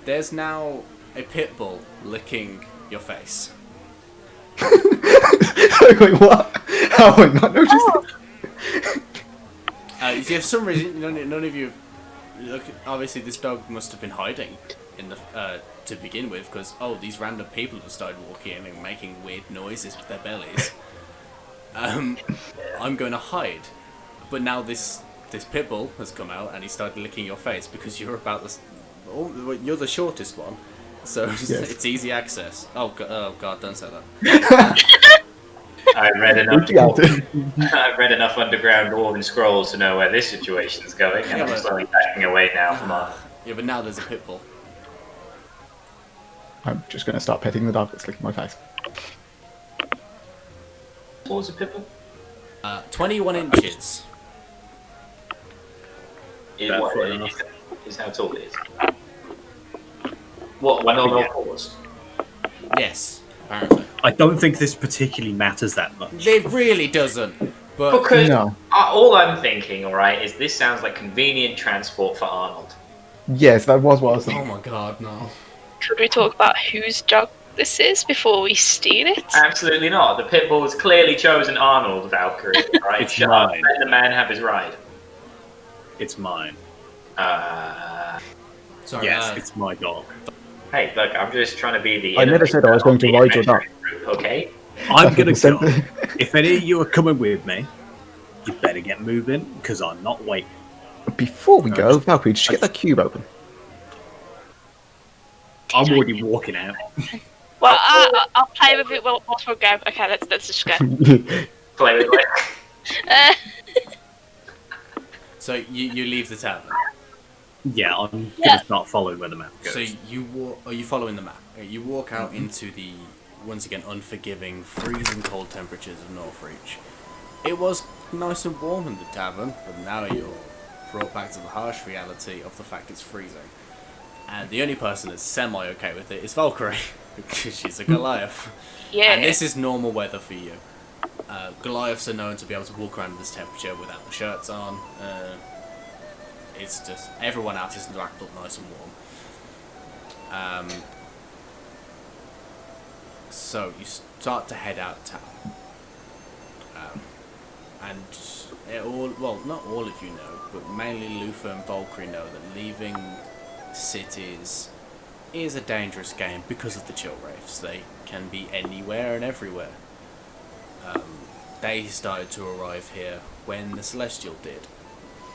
There's now a pit bull licking your face. Wait, what? How have I not noticed? For some reason, none of you look, obviously this dog must have been hiding in the to begin with, because these random people have started walking in and making weird noises with their bellies. I'm going to hide, but now this pit bull has come out and he started licking your face because you're you're the shortest one, so it's easy access. Oh god, don't say that. I read enough underground dwarven scrolls to know where this situation's going, and I'm slowly backing away now from Arnold. Yeah, but now there's a pit bull. I'm just going to start petting the dog that's licking my face. What was a pit bull? 21 inches. Is how tall it is. What, when all fours? Yes, apparently. I don't think this particularly matters that much. It really doesn't. But Because No. all I'm thinking, alright, is this sounds like convenient transport for Arnold. Yes, that was what I was oh thinking. my god, no. Should we talk about whose dog this is before we steal it? Absolutely not. The pit bull has clearly chosen Arnold, Valkyrie. Right? It's Shut up. mine. Let the man have his ride. It's mine. Sorry, Yes, it's my dog. Hey, look, I'm just trying to be the. I never said I was going to ride your dog. Group, okay? I'm gonna Send go. the- If any of you are coming with me, you better get moving, because I'm not waiting. Before we go, Valkyrie, just get that cube open. I'm already walking out. Well, I'll play with it whilst we go. Okay, let's just go. Play with it. So you leave the tavern. Yeah, I'm gonna start following where the map goes. So you walk. Are you following the map? You walk out into the once again unforgiving, freezing cold temperatures of Northreach. It was nice and warm in the tavern, but now you're brought back to the harsh reality of the fact it's freezing. And the only person that's semi-okay with it is Valkyrie, because she's a Goliath. Yeah. And this is normal weather for you. Goliaths are known to be able to walk around in this temperature without the shirts on. It's just, everyone else is wrapped up nice and warm. So you start to head out of town. And not all of you know, but mainly Luthor and Valkyrie know that leaving cities is a dangerous game because of the chill wraiths. They can be anywhere and everywhere. They started to arrive here when the Celestial did.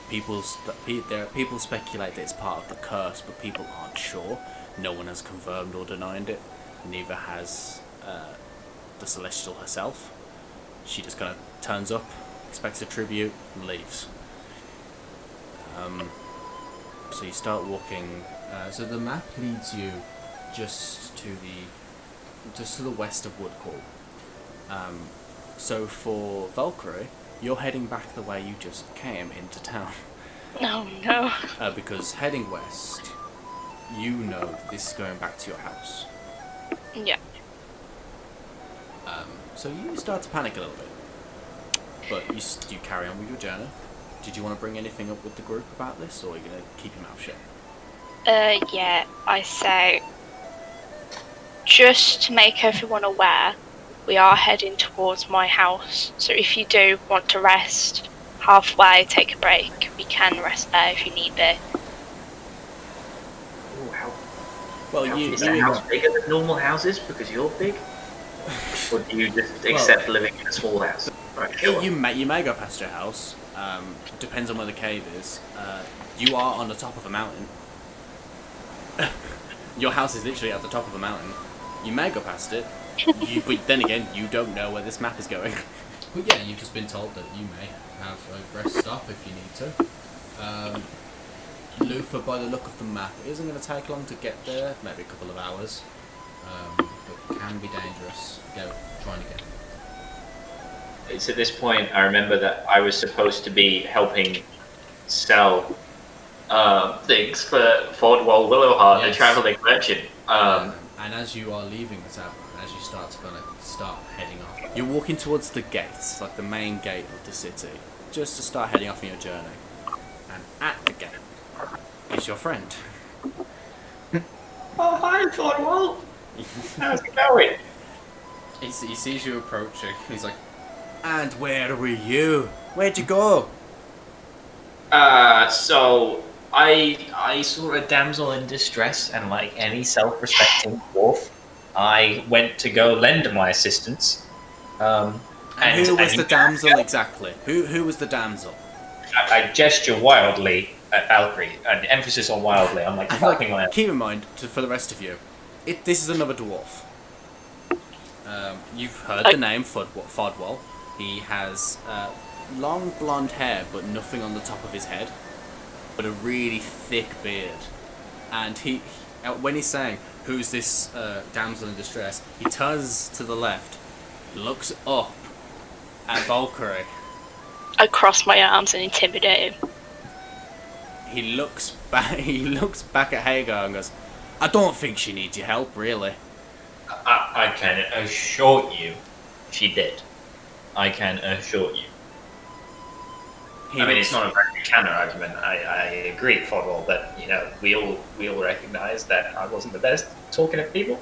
People speculate that it's part of the curse, but people aren't sure. No one has confirmed or denied it. Neither has the Celestial herself. She just kind of turns up, expects a tribute, and leaves. So you start walking. So the map leads you just to the west of Woodhall. So for Valkyrie, you're heading back the way you just came into town. Oh no. Because heading west, you know this is going back to your house. Yeah. So you start to panic a little bit. But you carry on with your journey. Did you want to bring anything up with the group about this, or are you going to keep your mouth shut? Yeah, I say, just to make everyone aware, we are heading towards my house, so if you do want to rest halfway, take a break, we can rest there if you need be. Well, Is the house bigger than normal houses because you're big? Or do you just accept living in a small house? Right, sure. you may go past your house. Depends on where the cave is. You are on the top of a mountain. Your house is literally at the top of a mountain. You may go past it, but then again, you don't know where this map is going. But yeah, you've just been told that you may have a rest stop if you need to. Luthor, by the look of the map, it isn't going to take long to get there, maybe a couple of hours. But can be dangerous trying to get there. It's at this point I remember that I was supposed to be helping sell things for Fordwell Willowheart, the Yes. travelling merchant. And as you are leaving the tavern, as you start heading off, you're walking towards the gates, like the main gate of the city, just to start heading off on your journey. And at the gate is your friend. Oh, hi, Fordwell. How's it going? He sees you approaching. He's like, "And where were you? Where'd you go?" So I saw a damsel in distress, and like any self-respecting dwarf, I went to go lend my assistance. And who was the damsel exactly? Who was the damsel? I gesture wildly at Valkyrie, and emphasis on wildly. I'm like, fucking like, keep in mind, for the rest of you, this is another dwarf. You've heard the name Fodwell. He has long blonde hair, but nothing on the top of his head, but a really thick beard. And he when he's saying, "Who's this damsel in distress?" he turns to the left, looks up at Valkyrie. I cross my arms and intimidate him. He looks back. He looks back at Hagar and goes, "I don't think she needs your help, really." I can assure you, she did. I can assure you. It's not a very good counter argument. I agree, Fodwell, but you know, we all recognise that I wasn't the best talking at people.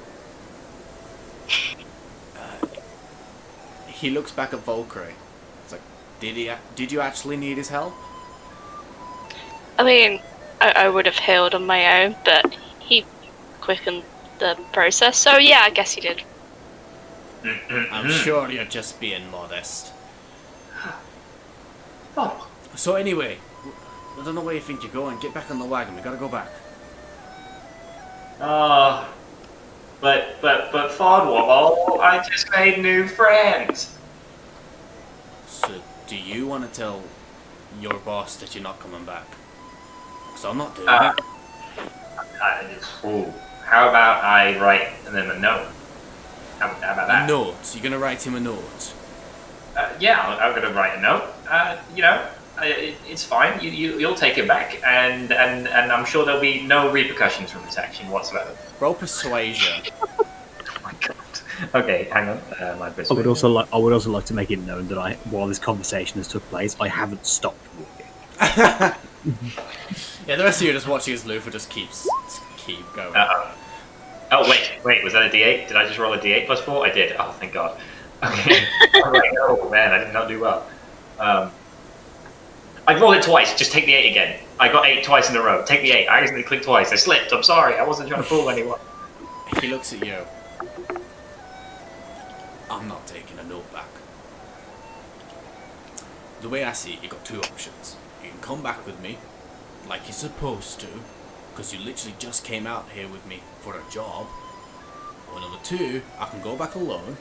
He looks back at Valkyrie. It's like, did you actually need his help? I mean, I would have healed on my own, but he quickened the process, so yeah, I guess he did. I'm sure you're just being modest. Oh. So anyway, I don't know where you think you're going. Get back on the wagon. We gotta go back. But Fodwell, I just made new friends. So, do you want to tell your boss that you're not coming back? Because I'm not doing it. How about I write them a note? How about that? A note? You're gonna write him a note? Yeah, I'm gonna write a note. It's fine. You'll take it back, and I'm sure there'll be no repercussions from this action whatsoever. Roll persuasion. Oh my god. Okay, hang on. My persuasion. I would also like to make it known that while this conversation has took place, I haven't stopped walking. Yeah, the rest of you are just watching as Luthor just keep going. Oh wait, was that a D8? Did I just roll a D8 plus 4? I did. Oh, thank God. Okay. Oh man, I did not do well. I rolled it twice. Just take the 8 again. I got 8 twice in a row. Take the 8. I accidentally clicked twice. I slipped. I'm sorry. I wasn't trying to fool anyone. He looks at you. I'm not taking a note back. The way I see it, you got two options. You can come back with me, like you're supposed to, because you literally just came out here with me for a job. Or number 2, I can go back alone,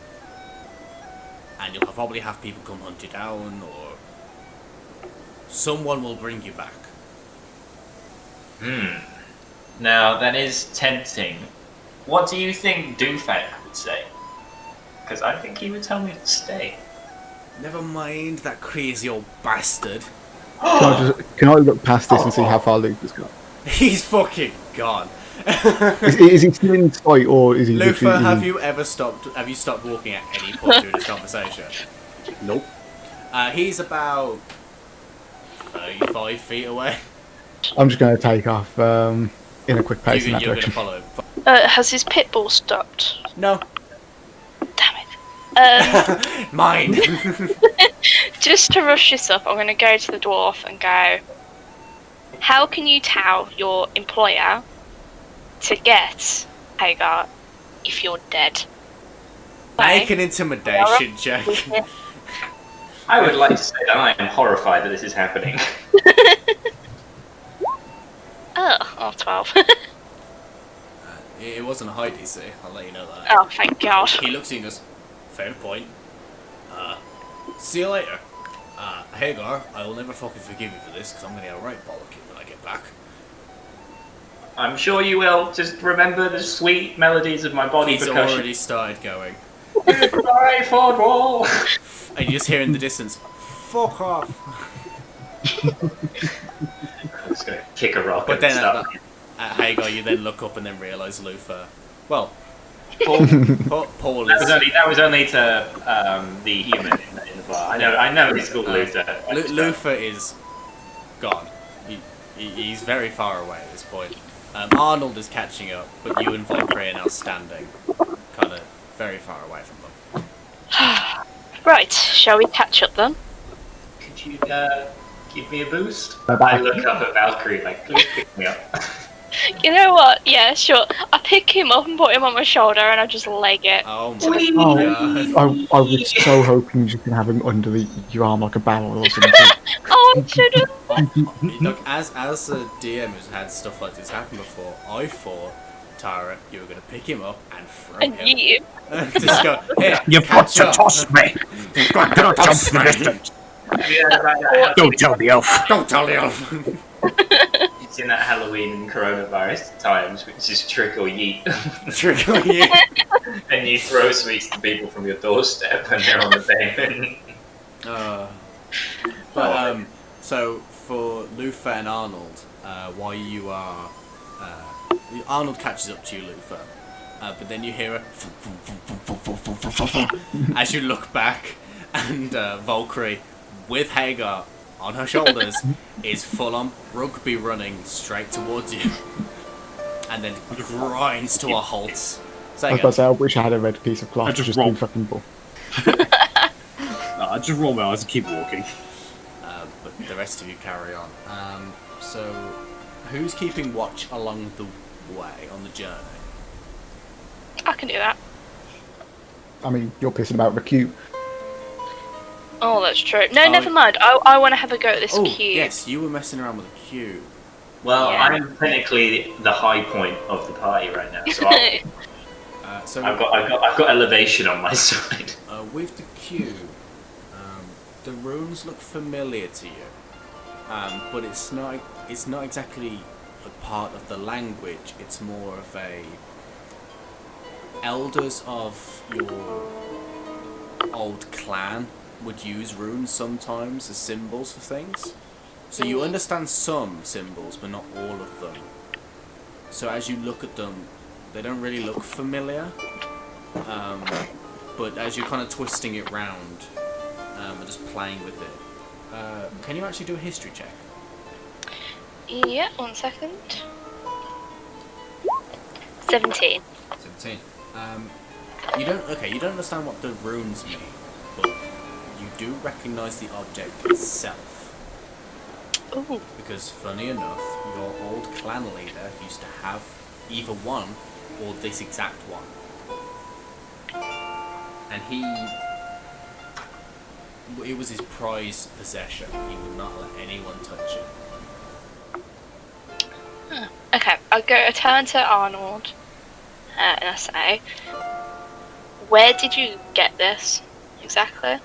and you'll probably have people come hunt you down, or someone will bring you back. Now, that is tempting. What do you think Doomfang would say? Because I think he would tell me to stay. Never mind that crazy old bastard. Can I look past this and see how far Luke has got? He's fucking gone. Is he still in sight, or is he? Luthor, have you stopped walking at any point during this conversation? Nope. He's about 35 feet away. I'm just going to take off in a quick pace in that You're going to direction. follow him. Has his pit bull stopped? No. Damn it. Mine. Just to rush this up, I'm going to go to the dwarf and go, how can you tell your employer to get Hagar if you're dead? Make an intimidation check. I would like to say that I am horrified that this is happening. Oh, 12. It wasn't a high DC, I'll let you know that. Oh, thank God. He looks at you and goes, fair point. See you later. Hagar, I will never fucking forgive you for this, because I'm going to get a right bollocking when I get back. I'm sure you will. Just remember the sweet melodies of my body He's percussion. already started going. Goodbye, Ford Wall! And you just hear in the distance, fuck off. I'm just going to kick a rock But and then start. at Hagar, you then look up and then realise Luthor. Well, Paul, Paul that was only to the human in the bar. I know he's called Luthor. Luthor is gone. He's very far away at this point. Arnold is catching up, but you and Valkyrie are now standing, kind of very far away from them. Right, shall we catch up then? Could Give me a boost. I look up at Valkyrie like, please pick me up. You know what? Yeah, sure. I pick him up and put him on my shoulder, and I just leg it. Oh Oh, my god. I was so hoping you could have him under your arm like a barrel or something. Oh, I should have. Look, as a DM who's had stuff like this happen before, I thought, Tara, you were going to pick him up and throw And him. you. Just go, here, You've got catch to up. toss me. You've got to toss the distance. Don't tell the elf. Don't tell the elf. It's in that Halloween and coronavirus times, which is trick or yeet. Trick on you. And you throw sweets to people from your doorstep and they're on the pavement. So for Luthor and Arnold, while you are, Arnold catches up to you, Luthor, but then you hear a as you look back, and Valkyrie, with Hagar on her shoulders, is full on rugby running straight towards you, and then grinds to a halt. So I was about to say, I wish I had a red piece of cloth I to just just do roll. fucking ball. I just roll my eyes and keep walking. But the rest of you carry on. So, who's keeping watch along the way on the journey? I can do that. I mean, you're pissing about the cube. Oh, that's true. No, Oh, never mind. I want to have a go at this Oh, cube. yes, you were messing around with a cube. Well, Yeah. I'm technically the high point of the party right now, so So I've got elevation on my side. with the cube, the runes look familiar to you, but it's not exactly a part of the language. It's more of a elders of your old clan would use runes sometimes as symbols for things. So you understand some symbols, but not all of them. So as you look at them, they don't really look familiar. But as you're kind of twisting it round and just playing with it, can you actually do a history check? Yeah, 1 second. 17. 17. You don't understand what the runes mean, but you do recognise the object itself. Ooh. Because funny enough, your old clan leader used to have either one or this exact one. And it was his prized possession. He would not let anyone touch it. Okay, I turn to Arnold and I say, where did you get this exactly?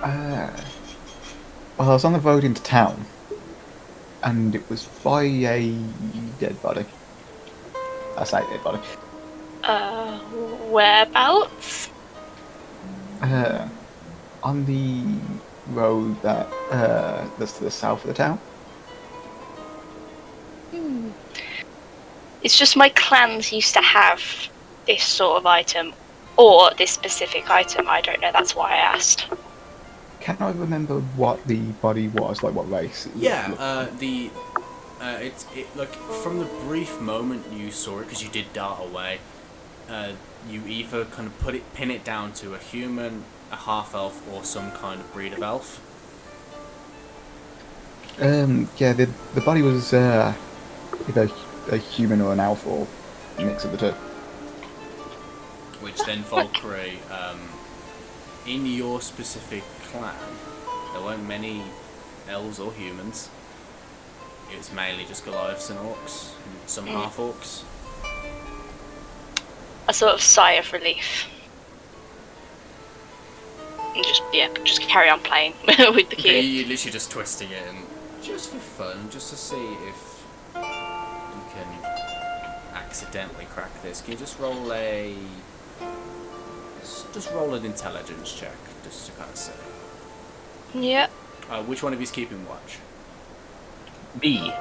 Well, I was on the road into town, and it was by a dead body. I say dead body. Whereabouts? On the road that's to the south of the town. It's just my clans used to have this sort of item, or this specific item. I don't know. That's why I asked. Can I remember what the body was, like what race? Yeah, like from the brief moment you saw it, because you did dart away, you either kind of pin it down to a human, a half elf, or some kind of breed of elf. Yeah, the body was either a human or an elf, or a mix of the two. Which then Valkyrie, in your specific clan, there weren't many elves or humans. It was mainly just Goliaths and orcs, and some half orcs. A sort of sigh of relief. And just carry on playing with the Okay, cube. you're literally just twisting it, and just for fun, just to see if you can accidentally crack this. Can you just roll just roll an intelligence check, just to kind of see. Yep. Which one of you's keeping watch? B.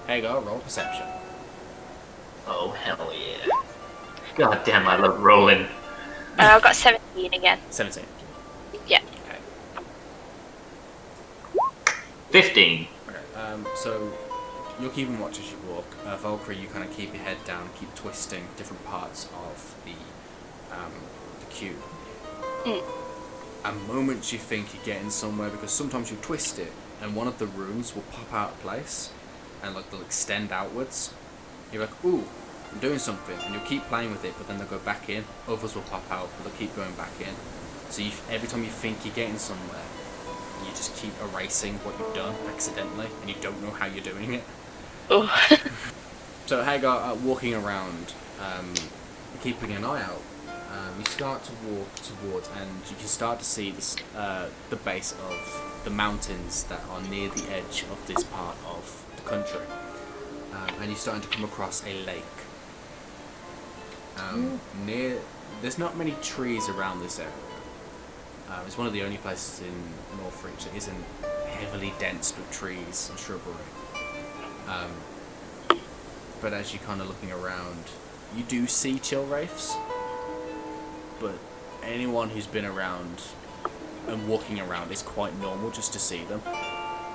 Hagar, roll perception. Oh, hell yeah. God damn, I love rolling. I've got 17 again. 17. Yeah. Okay. 15. Okay. So you're keeping watch as you walk. Valkyrie, you kind of keep your head down, keep twisting different parts of the cube. a moment you think you're getting somewhere, because sometimes you twist it and one of the runes will pop out of place and like they'll extend outwards. You're like, ooh, I'm doing something, and you'll keep playing with it, but then they'll go back in. Others will pop out, but they'll keep going back in. So every time you think you're getting somewhere, you just keep erasing what you've done accidentally, and you don't know how you're doing it. Oh. So Hagar, walking around, keeping an eye out, you start to walk towards, and you can start to see this, the base of the mountains that are near the edge of this part of the country. And you're starting to come across a lake. There's not many trees around this area. It's one of the only places in Northreach that isn't heavily dense with trees and shrubbery. But as you're kind of looking around, you do see chill wraiths. But anyone who's been around and walking around, it's quite normal just to see them.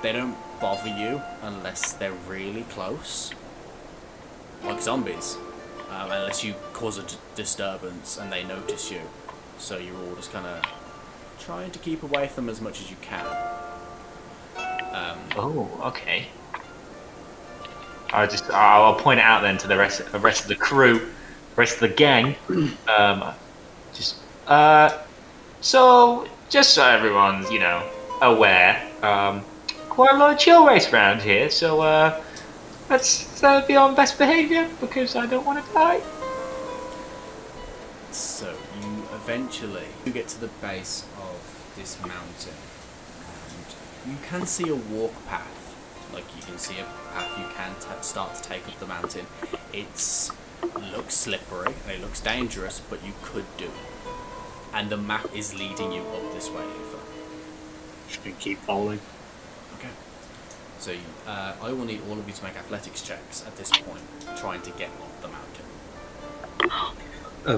They don't bother you unless they're really close, like zombies, unless you cause a disturbance and they notice you. So you're all just kind of trying to keep away from them as much as you can. Okay. I'll point it out then to the rest of the crew, rest of the gang. So just so everyone's aware, quite a lot of chill race around here. So let's be on best behaviour because I don't want to die. So you eventually get to the base of this mountain, and you can see a walk path. Like you can see a path you can start to take up the mountain. It looks slippery and it looks dangerous, but you could do it. And the map is leading you up this way, Luthor. Just gonna keep following. Okay. So I will need all of you to make athletics checks at this point, trying to get up the mountain.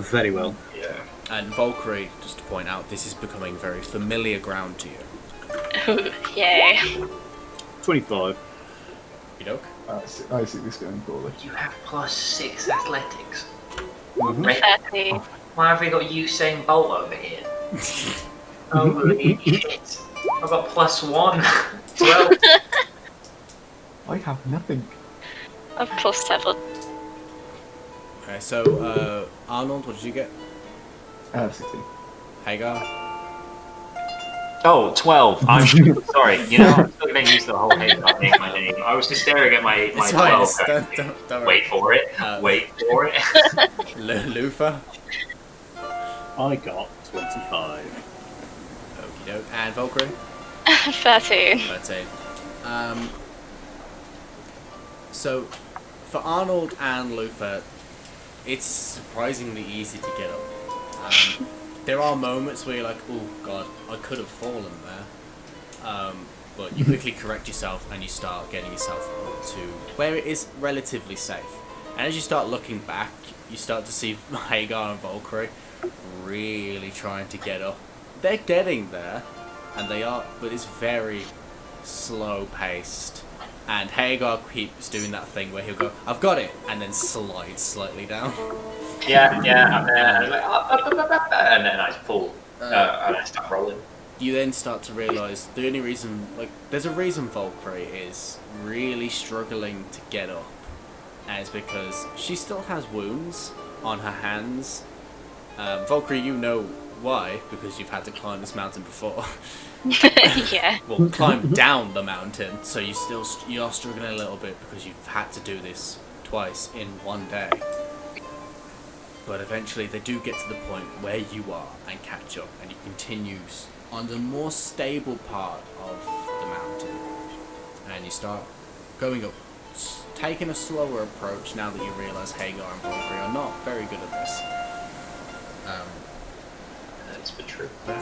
Very well. Yeah. And Valkyrie, just to point out, this is becoming very familiar ground to you. Yay. 25. Yoke? I see this going poorly. You have +6 athletics. Mm-hmm. 30. Why have we got Usain Bolt over here? Holy shit! I've got +1. 12. I have nothing. I've +7. Okay, so Arnold, what did you get? 16. Hagar? Oh, 12. I'm sorry. I'm still getting used to the whole Hagar being my name. I was just staring at my It's 12. fine, don't worry. Wait for it. Wait for it. Luthor? I got 25. Okie doke. And Valkyrie? 13. 13. So, for Arnold and Luthor, it's surprisingly easy to get up. There are moments where you're like, oh god, I could have fallen there. But you quickly correct yourself and you start getting yourself up to where it is relatively safe. And as you start looking back, you start to see Hagar and Valkyrie really trying to get up. They're getting there, and they are, but it's very slow paced. And Hagar keeps doing that thing where he'll go, I've got it, and then slides slightly down. Yeah, I'm there. And I'm like, and then I just pull, and I start rolling. You then start to realise the only reason, there's a reason Valkyrie is really struggling to get up, and it's because she still has wounds on her hands. Valkyrie, you know why, because you've had to climb this mountain before. Yeah. Well, climb down the mountain, so you are struggling a little bit because you've had to do this twice in one day. But eventually they do get to the point where you are and catch up, and you continue on the more stable part of the mountain, and you start going up, taking a slower approach now that you realise Hagar and Valkyrie are not very good at this. That's been true. But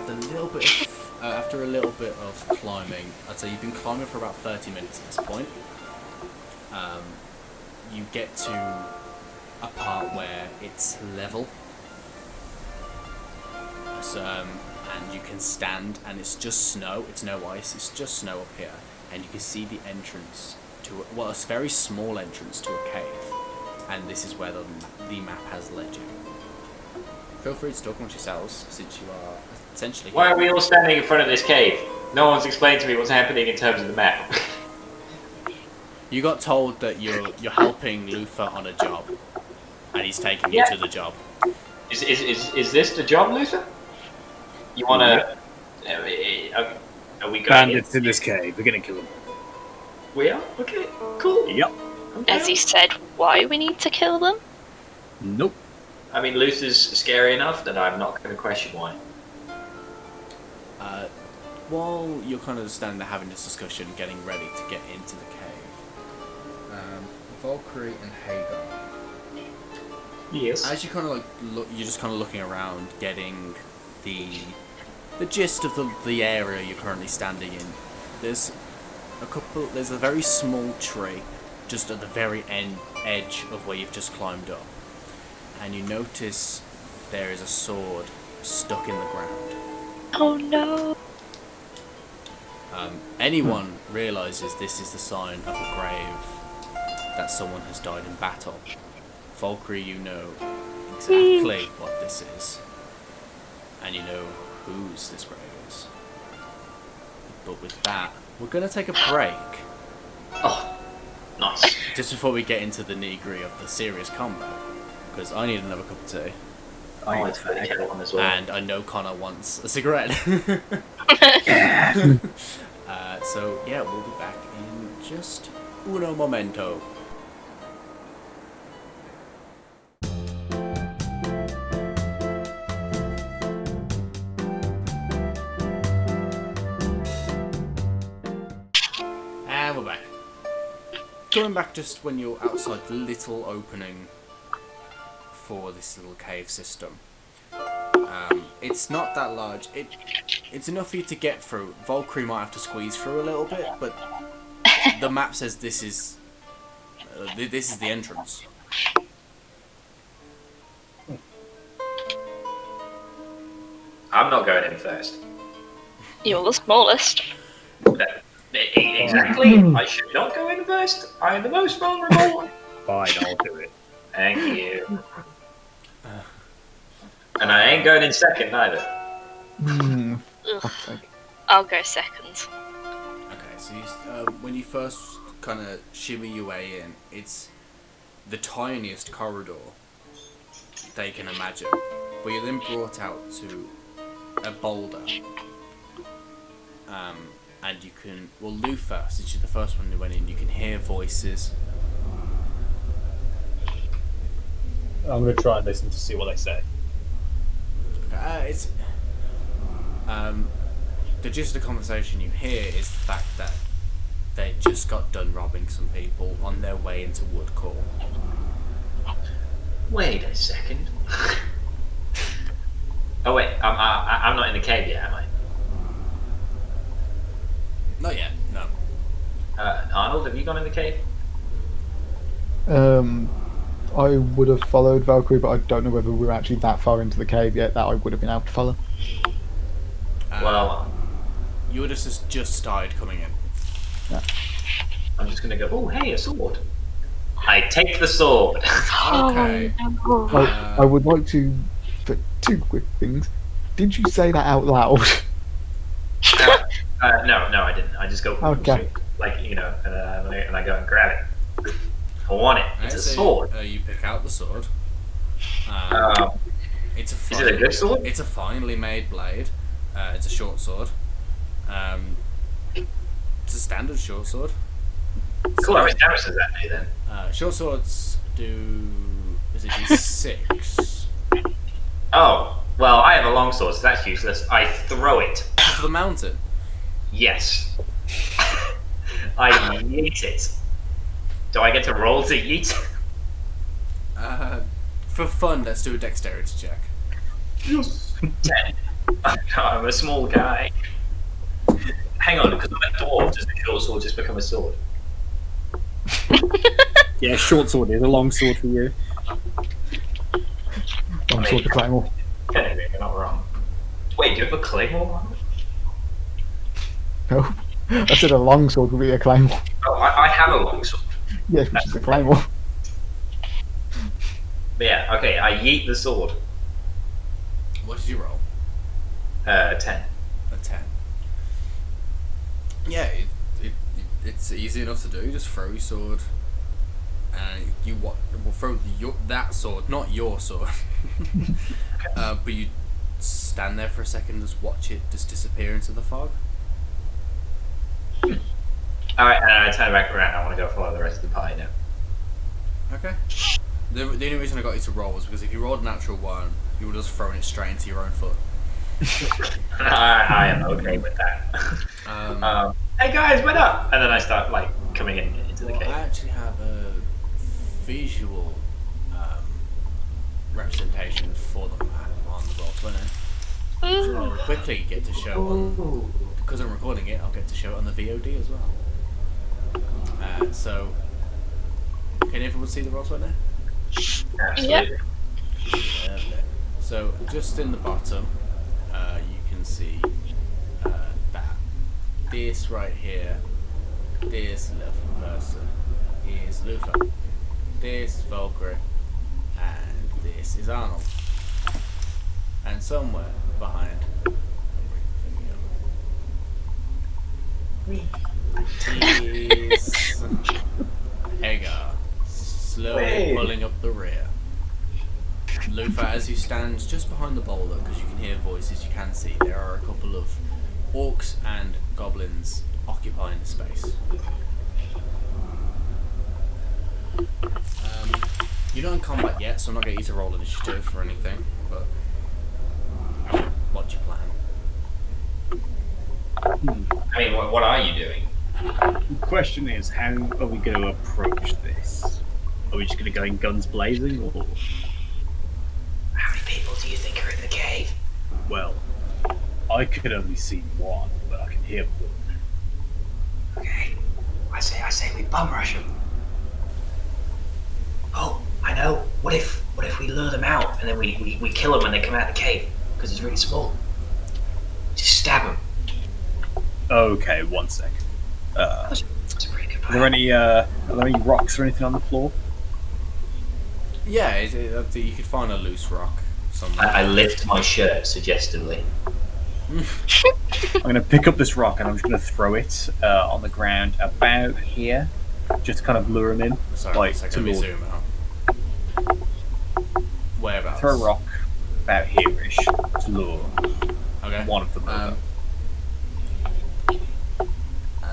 after a little bit of climbing, I'd say you've been climbing for about 30 minutes at this point. You get to a part where it's level, and you can stand, and it's just snow. It's no ice. It's just snow up here, and you can see the entrance to a very small entrance to a cave, and this is where the map has led you. Feel free to talk amongst yourselves, since you are essentially... Why are we all standing in front of this cave? No one's explained to me what's happening in terms of the map. You got told that you're helping Luthor on a job, and he's taking you to the job. Is this the job, Luthor? You wanna... Are we going Bandits in this cave. We're gonna kill them. We are? Okay, cool. Yep. As he said, why we need to kill them? Nope. I mean, Luthor's scary enough that I'm not going to question why. While you're kind of standing there having this discussion, getting ready to get into the cave, Valkyrie and Hagar. Yes. As you kind of like look, you're just kind of looking around, getting the gist of the area you're currently standing in. There's a very small tree, just at the very edge of where you've just climbed up, and you notice there is a sword stuck in the ground. Oh no. Anyone realizes this is the sign of a grave that someone has died in battle. Valkyrie, you know exactly what this is, and you know whose this grave is. But with that, we're gonna take a break. Oh, nice. Just before we get into the nitty-gritty of the serious combat, because I need another cup of tea. Oh, it's very good one as well. And I know Conor wants a cigarette. So yeah, we'll be back in just uno momento. And we're back. Coming back just when you're outside the little opening for this little cave system. It's not that large. It's enough for you to get through. Valkyrie might have to squeeze through a little bit, but the map says this is the entrance. I'm not going in first. You're the smallest. Exactly. I should not go in first. I am the most vulnerable. Fine, I'll do it. Thank you. And I ain't going in second either. Ugh. I'll go second. Okay, so when you first kind of shimmy your way in, it's the tiniest corridor they can imagine. But you're then brought out to a boulder. And you can, well, Luthor, since you're the first one who went in, you can hear voices. I'm going to try and listen to see what they say. It's the gist of the conversation you hear is the fact that they just got done robbing some people on their way into Woodcore. Wait a second. Oh wait, I'm not in the cave yet, am I? Not yet, no. Arnold, have you gone in the cave? I would have followed Valkyrie, but I don't know whether we're actually that far into the cave yet that I would have been able to follow. Well, you would have just started coming in. Yeah. I'm just gonna go. Oh, hey, a sword. I take the sword. Okay. Oh, no. I would like to put two quick things. Did you say that out loud? No, I didn't. I just go. Okay. Like, you know, and I go and grab it. I want it. It's a sword. You pick out the sword. It's a Is it a good sword? It's a finely made blade. It's a short sword. It's a standard short sword. Cool. How much damage does that do then? Short swords do. Is it D6? Oh, well, I have a long sword, so that's useless. I throw it. To the mountain. Yes. I yeet it. Do I get to roll to yeet? For fun, let's do a dexterity check. 10. I'm a small guy. Hang on, because I'm a dwarf, does the short sword just become a sword? Yeah, short sword is a long sword for you. Long sword to claymore. Technically, you're not wrong. Wait, do you have a claymore? No. I said a long sword would be a claymore. Oh, I have a long sword. Yes, which is a claymore. But yeah, okay, I yeet the sword. What did you roll? 10. A 10. Yeah, it's easy enough to do. Just throw your sword, and you will throw that sword, not your sword. But you stand there for a second, just watch it just disappear into the fog. Alright, and I turn back around. I want to go follow the rest of the party now. Okay. The only reason I got you to roll was because if you rolled a natural 1, you would have just thrown it straight into your own foot. I am okay with that. Hey guys, what up? And then I start like coming into the cave. I actually have a visual representation for the map on the Roll20. So I'll quickly get to show on, because I'm recording it, I'll get to show it on the VOD as well. So, can everyone see the Roll20? Absolutely. Lovely. So, just in the bottom, you can see that this right here, this left person is Luthor, this Valkyrie, and this is Arnold. And somewhere behind is Hagar, slowly pulling up the rear. Luthor, as you stand just behind the boulder, because you can hear voices, you can see there are a couple of orcs and goblins occupying the space. You're not in combat yet, so I'm not going to get you to roll initiative or anything, but what's your plan? I mean, what are you doing? The question is, how are we going to approach this? Are we just going to go in guns blazing, or? How many people do you think are in the cave? Well, I could only see one, but I can hear more. Okay, I say we bum rush them. Oh, I know. What if we lure them out and then we kill them when they come out of the cave because it's really small? Just stab them. Okay, 1 second. That's a pretty good plan. Are there any rocks or anything on the floor? Yeah, you could find a loose rock somewhere. I lift my shirt suggestively. I'm going to pick up this rock and I'm just going to throw it on the ground about here, just to kind of lure him in. Sorry, like, let to me lure. zoom out. Whereabouts? Throw a rock about here-ish to lure Okay. one of them over.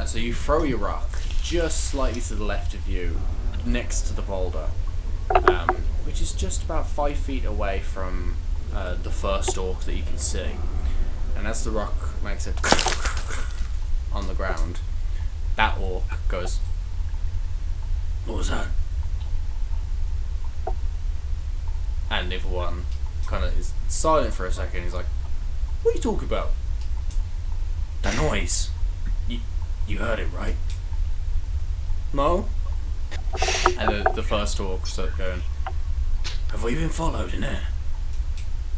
So you throw your rock just slightly to the left of you, next to the boulder, which is just about 5 feet away from the first orc that you can see. And as the rock makes it on the ground, that orc goes, "What was that?" And the other one kind of is silent for a second. He's like, "What are you talking about? That noise. You heard it, right?" "No." And the first orc starts going, "Have we been followed in there?"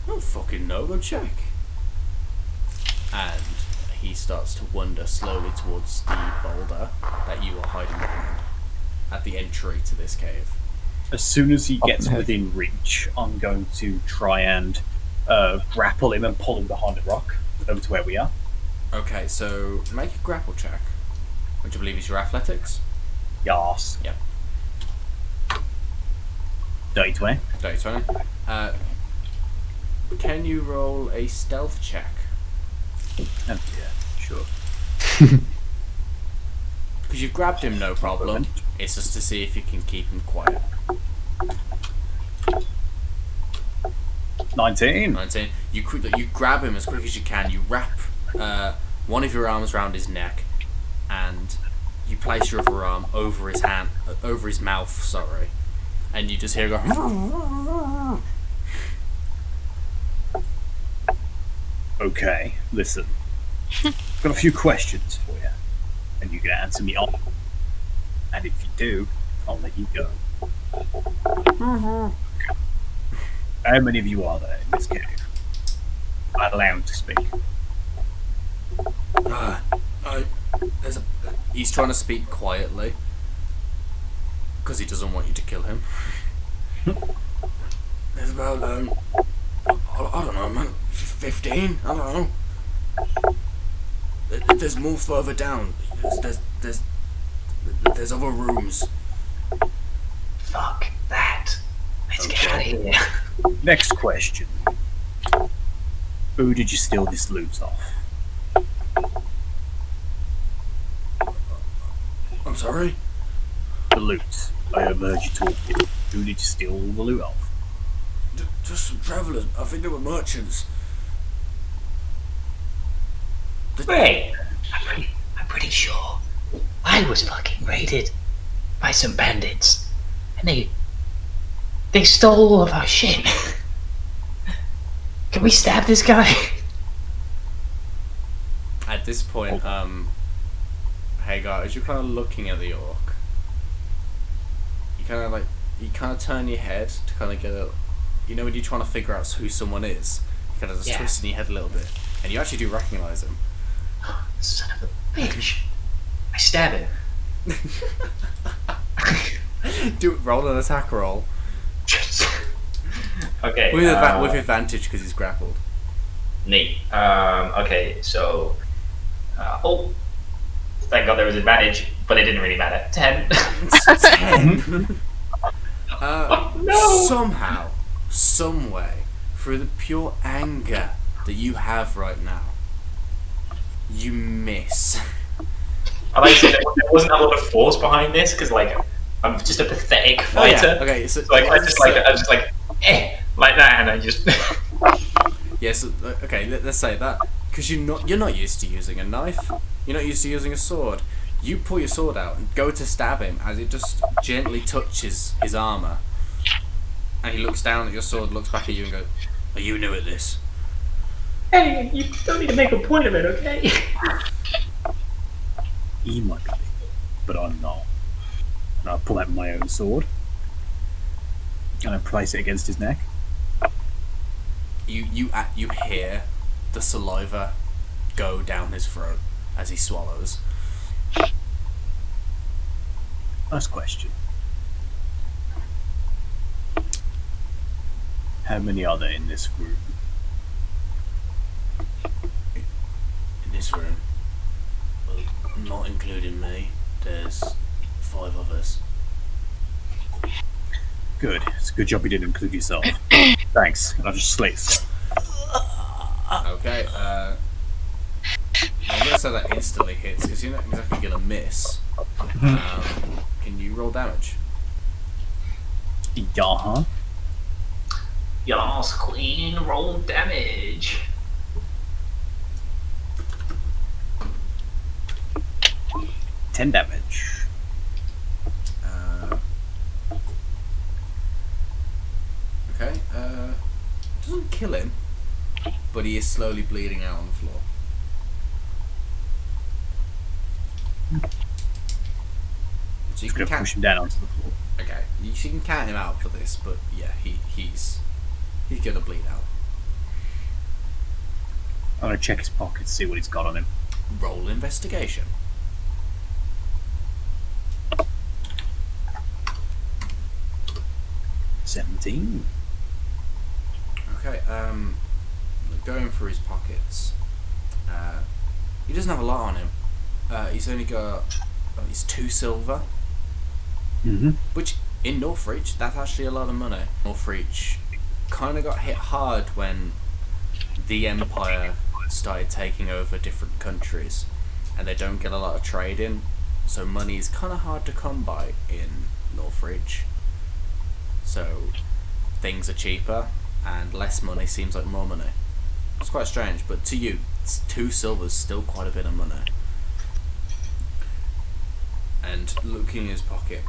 "I don't fucking know, go check." And he starts to wander slowly towards the boulder that you are hiding behind at the entry to this cave. As soon as he gets within reach, I'm going to try and grapple him and pull him behind the rock over to where we are. Okay, so make a grapple check, which I believe is your athletics. Yas. Yep. Dirty 20. Dirty 20. Can you roll a stealth check? Oh, yeah, sure. Because you've grabbed him, no problem. It's just to see if you can keep him quiet. 19. 19. You grab him as quick as you can. You wrap one of your arms around his neck, and you place your other arm over his hand, over his mouth. Sorry, and you just hear go. Okay, listen. I've got a few questions for you, and you can answer me all. And if you do, I'll let you go. How many of you are there in this cave? I allow him to speak. He's trying to speak quietly because he doesn't want you to kill him. There's about I don't know, man. 15? I don't know. There's more further down. There's other rooms. Fuck that. Let's get out of here. Next question. Who did you steal this loot off? I'm sorry? The loot. I overheard you talking. Who did you steal the loot off? Just some travellers. I think they were merchants. Wait, I'm pretty sure I was fucking raided by some bandits, and they stole all of our shit. Can we stab this guy? At this point, Hagar, as you're kind of looking at the orc, you kind of turn your head to kind of get a, you know, when you're trying to figure out who someone is, you kind of just twist in your head a little bit, and you actually do recognise him. Son of a bitch! I stab him. Roll an attack roll. Okay. With advantage because he's grappled. Neat. Okay, so. Thank God there was advantage, but it didn't really matter. 10. 10? No! Somehow, some way, through the pure anger that you have right now, you miss. I like to say there wasn't a lot of force behind this, because, like, I'm just a pathetic fighter. Oh, yeah. Okay, so like, I was just like, like that, and I just. Yes. Okay. Let's say that because you're not used to using a knife. You're not used to using a sword. You pull your sword out and go to stab him as it just gently touches his armor, and he looks down at your sword, looks back at you, and goes, "Are you new at this?" Hey, you don't need to make a point of it, okay? He might be, but I'm not. And I pull out my own sword and I place it against his neck. You hear the saliva go down his throat as he swallows. Last question. How many are there in this room? In this room, well, not including me, there's 5 others. Good. It's a good job you didn't include yourself. Thanks. And I'll just slate. Okay, I'm gonna say that instantly hits because you're not exactly gonna miss. Can you roll damage? Yeah. Yas, queen, roll damage. Ten damage. Okay, doesn't kill him, but he is slowly bleeding out on the floor. So you Just can gonna push him down onto the floor. Okay, you can count him out for this, but yeah, he's gonna bleed out. I'm gonna check his pockets, see what he's got on him. Roll investigation. $17. Okay, going through his pockets, he doesn't have a lot on him. He's only got, he's 2 silver, which in Northreach, that's actually a lot of money. Northreach kind of got hit hard when the Empire started taking over different countries, and they don't get a lot of trade in, so money is kind of hard to come by in Northreach. So things are cheaper, and less money seems like more money. It's quite strange, but to you, 2 silver's still quite a bit of money. And looking in his pocket,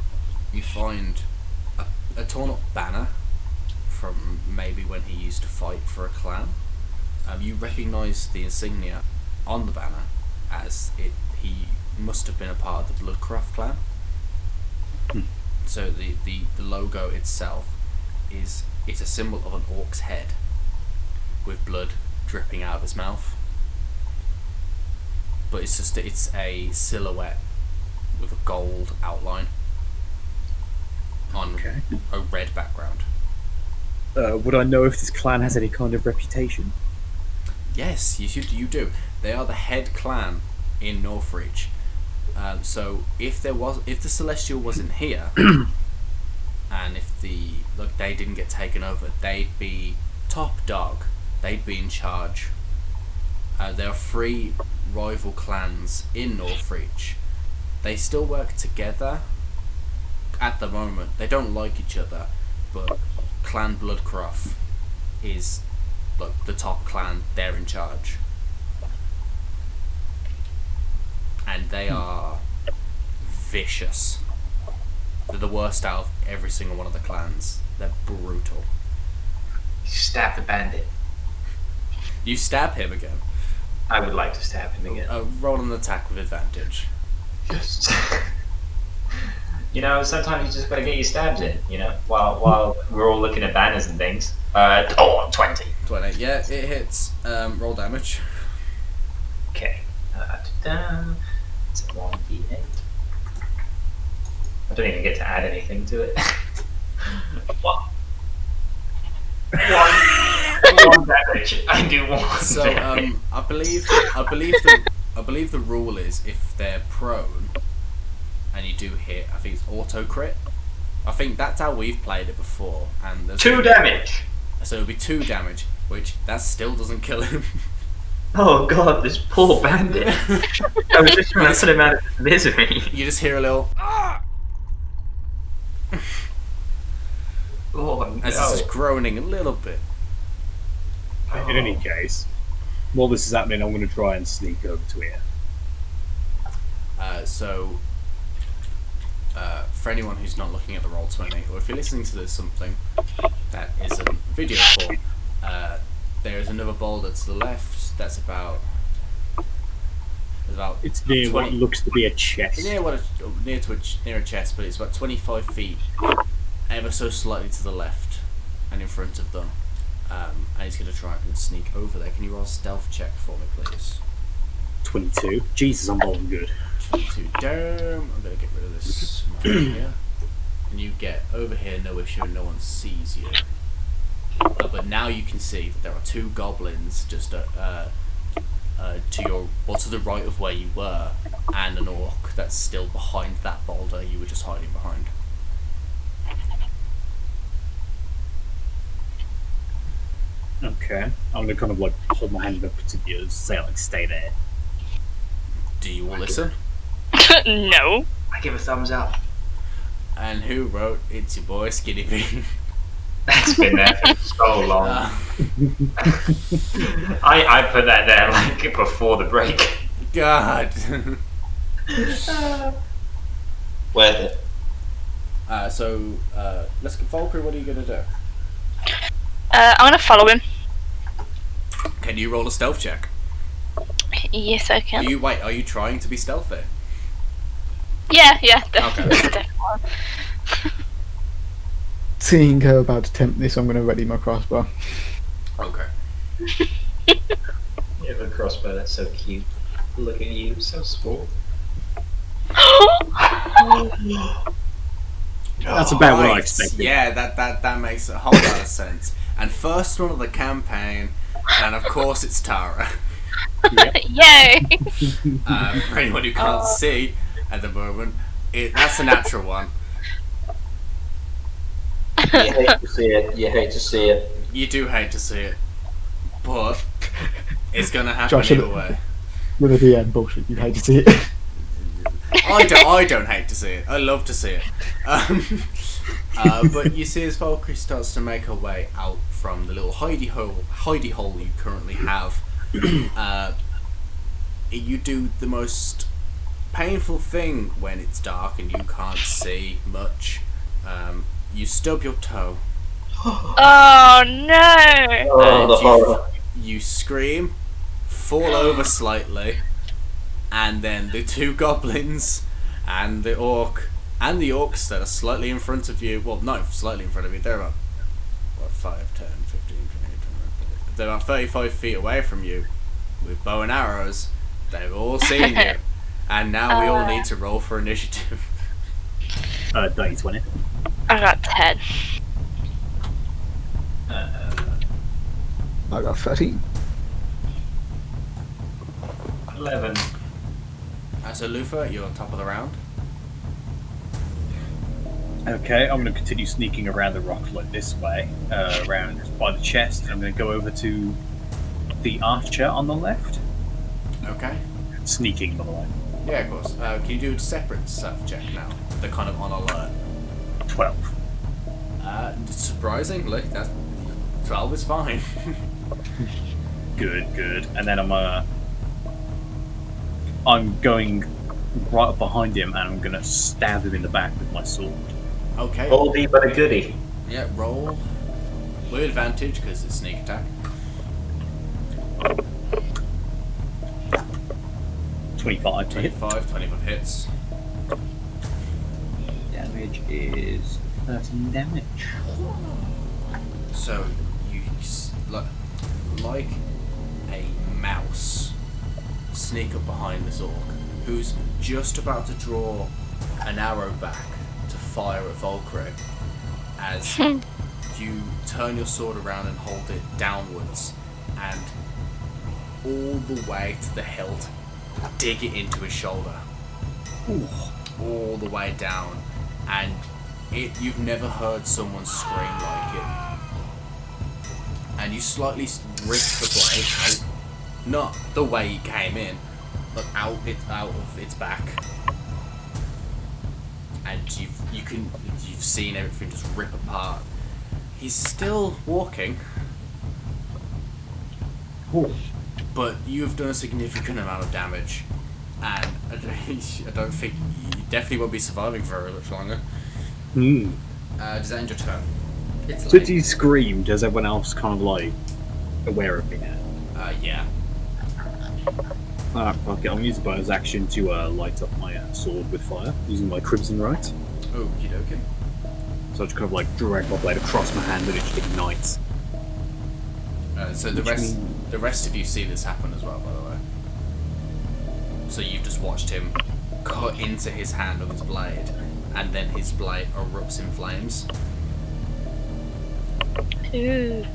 you find a torn up banner from maybe when he used to fight for a clan. You recognise the insignia on the banner as he must have been a part of the Bloodcroft clan. So the logo itself is a symbol of an orc's head with blood dripping out of his mouth. But it's a silhouette with a gold outline on a red background. Would I know if this clan has any kind of reputation? Yes, you do. They are the head clan in Northreach. So if the Celestial wasn't here, and if they didn't get taken over, they'd be top dog. They'd be in charge. There are 3 rival clans in Northreach. They still work together at the moment. They don't like each other, but Clan Bloodcroft is the top clan. They're in charge, and they are vicious. They're the worst out of every single one of the clans. They're brutal. You stab the bandit. You stab him again. I would like to stab him again. Roll an attack with advantage. Just, sometimes you just gotta get your stabs in, while we're all looking at banners and things. 20. 20. Yeah, it hits. Roll damage. Okay. It's a 1d8. I don't even get to add anything to it. What? One damage. I do 1. So I believe the rule is if they're prone and you do hit, I think it's auto crit. I think that's how we've played it before. And there's 2 damage. So it'll be 2 damage, which that still doesn't kill him. Oh god, this poor bandit. I was just trying to put him out of his misery. You just hear a little Oh no. as this is groaning a little bit. In any case, while this is happening, I'm going to try and sneak over to here. For anyone who's not looking at the Roll20, or if you're listening to this something that isn't video form, there is another boulder to the left. That's about. It's near 20, what looks to be a chest. near a chest, but it's about 25 feet, ever so slightly to the left, and in front of them. And he's going to try and sneak over there. Can you roll a stealth check for me, please? 22. Jesus, I'm rolling good. 22. Damn. I'm going to get rid of this smile here. And you get over here, no issue, and no one sees you. But now you can see that there are 2 goblins just to the right of where you were, and an orc that's still behind that boulder you were just hiding behind. Okay. I'm going to kind of hold my hand up to you, say stay there. Do you all listen? No. I give a thumbs up. And who wrote "It's your boy Skinny Bean"? It's been there for so long. I put that there before the break. God. Worth it. Let's get Valkyrie. What are you gonna do? I'm gonna follow him. Can you roll a stealth check? Yes, I can. Are you trying to be stealthy? Yeah, Okay. definitely. Seeing her about to tempt this, I'm going to ready my crossbow. Okay. You have a crossbow, that's so cute. Look at you, so small. That's about what I expected. Yeah, that makes a whole lot of sense. And first one of the campaign, and of course it's Tara. Yay! For anyone who can't see at the moment, that's a natural one. You hate to see it. You do hate to see it, but it's gonna happen Josh, either way. With a DM bullshit, you hate to see it. I don't hate to see it. I love to see it. But you see, as Valkyrie starts to make her way out from the little hidey hole you currently have, you do the most painful thing when it's dark and you can't see much. You stub your toe. Oh no! Oh, the horror. You scream, fall over slightly, and then the 2 goblins and the orc and the orcs that are slightly in front of you, well, not slightly in front of you, they're about 5, 10, 15, 20, 25, they're about 35 feet away from you with bow and arrows. They've all seen you, and now we all need to roll for initiative. 20. I got 10. I got 13. 11. So Luthor, you're on top of the round. Okay, I'm going to continue sneaking around the rock like this way, around by the chest, and I'm going to go over to the archer on the left. Okay. Sneaking, by the way. Yeah, of course. Can you do a separate stealth check now? They're kind of on alert. 12. Surprisingly, that 12 is fine. Good. And then I'm going right up behind him, and I'm going to stab him in the back with my sword. Okay. Oldie but a goodie. Yeah, roll. With advantage, because it's sneak attack. 25 to hit. 25 hits. Damage is 13 damage. So, you like a mouse sneak up behind this orc, who's just about to draw an arrow back to fire at Valkyrie, as you turn your sword around and hold it downwards, and all the way to the hilt, dig it into his shoulder. Ooh. All the way down, and you've never heard someone scream like it. And you slightly rip the blade out, not the way he came in, but out of its back. And you've seen everything just rip apart. He's still walking. Ooh. But you've done a significant amount of damage, and I don't think you definitely won't be surviving for very much longer. Does that end your turn? It's So do you scream? Does everyone else kind of like aware of me now? Yeah. Fuck it, I'm gonna use the bonus action to light up my sword with fire, using my Crimson Right. Okie dokie. So I just kind of like drag my blade across my hand and it just ignites. So the rest of you see this happen as well, by the way. So you've just watched him cut into his hand with his blade, and then his blade erupts in flames. Ooh.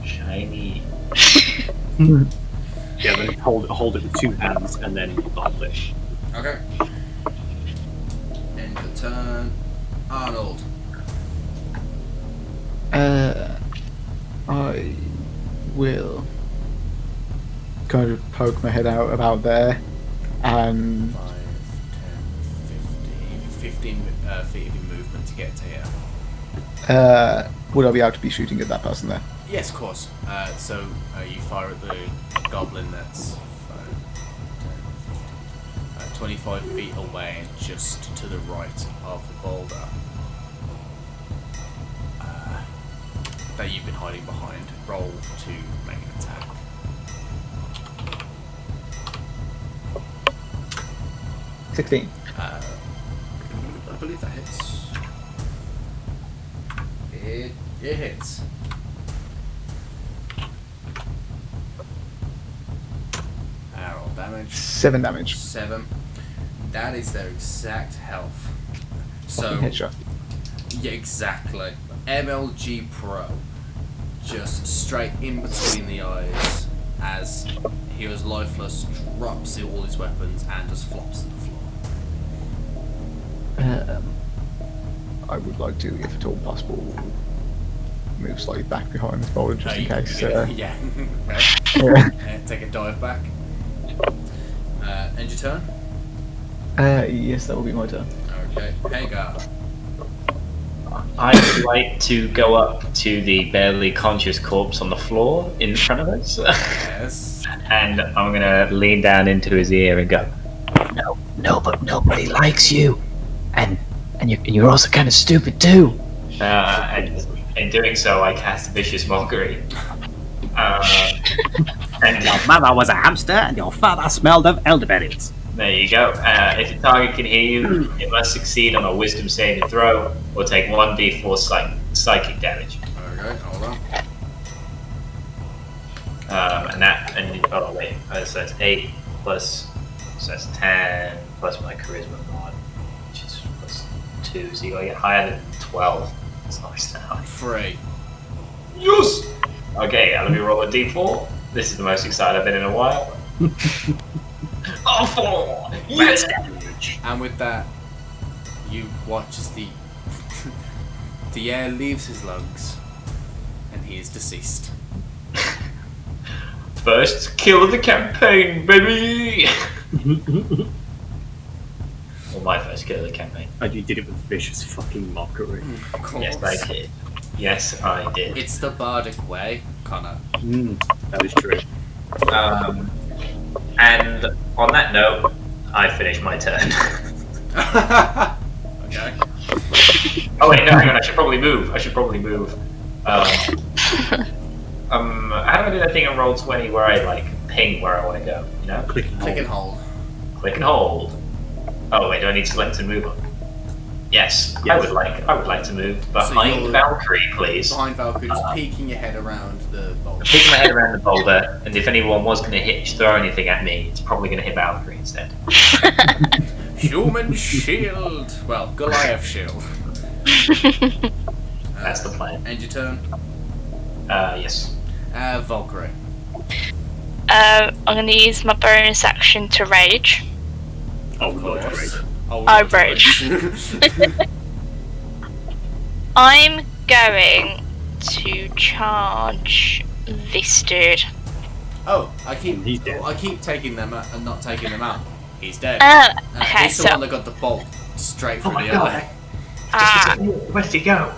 Shiny. Yeah, then hold it with two hands and then hold it. Okay. End your turn. Arnold. I will kind of poke my head out about there, and 5, 10, 15 feet of your movement to get to here. would I be able to be shooting at that person there? Yes, of course. So you fire at the goblin that's 25 feet away and just to the right of the boulder that you've been hiding behind. Roll to make an attack. $16. I believe that hits. It hits. Roll damage. 7 damage. 7. That is their exact health. So Fucking headshot. yeah, exactly. MLG Pro, just straight in between the eyes as he was lifeless, drops all his weapons and just flops to the floor. I would like to, if at all possible, move slightly back behind this boulder just in case. Yeah. Okay. Yeah. Take a dive back. End your turn. Yes, that will be my turn. Okay. Hagar. I would like to go up to the barely conscious corpse on the floor in front of us. Yes. And I'm gonna lean down into his ear and go, No, but nobody likes you, and you're also kind of stupid too. and in doing so, I cast Vicious Mockery. And Your mother was a hamster and your father smelled of elderberries. there you go. If the target can hear you, it must succeed on a Wisdom saving throw or take 1d4 psychic damage. Okay, hold on. So that's 8 plus, so that's 10 plus my charisma mod, which is plus 2, so you gotta get higher than 12. That's nice now. 3. Yes! Okay, let me roll a d4. This is the most excited I've been in a while. Oh, 4! Yes! And with that, you watch as the air leaves his lungs, and he is deceased. First kill of the campaign, baby! Or my first kill of the campaign. And you did it with vicious fucking mockery. Of course. Yes, I did. Yes, I did. It's the bardic way, Connor. That is true. And on that note, I finish my turn. Okay. Oh wait, no, hang on. I should probably move. I how do I do that thing on Roll20 where I like ping where I want to go? You know, Click and Click and hold. hold. click and hold. Oh wait, do I need to select and move on? Yes, I would like to move behind you're- Valkyrie, please. Behind Valkyrie, just peeking your head around the boulder. Peek my head around the boulder, and if anyone was going to throw anything at me, it's probably going to hit Valkyrie instead. Human shield! Well, Goliath shield. That's the plan. End your turn. Yes. Valkyrie. I'm going to use my bonus action to rage. Oh, Lord, right. Oh, I rage. I'm going to charge this dude. Oh, He's dead. I keep taking them out and not taking them out. He's dead. Okay, He's the so one that got the bolt straight through the God. eye. Where did he go?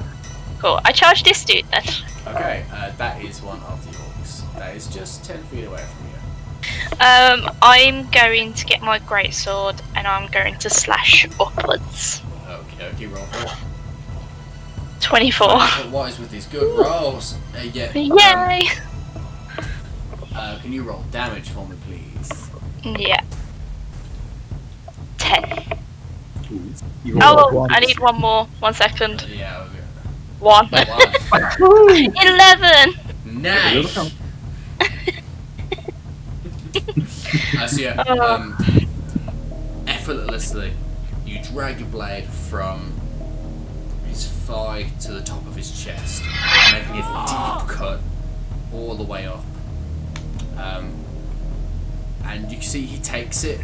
cool. I charge this dude then. Okay, that is one of the orcs. That is just 10 feet away from you. I'm going to get my greatsword and I'm going to slash upwards. Okay, roll for it. 24. But what is with these good rolls? Yeah. Yay! Can you roll damage for me, please? Yeah. 10. You Oh, rolled well, I once. need one more. 1 second. Yeah. 1. One. 11! Nice. So yeah, effortlessly, you drag your blade from his thigh to the top of his chest, making a deep cut all the way up. And you can see he takes it,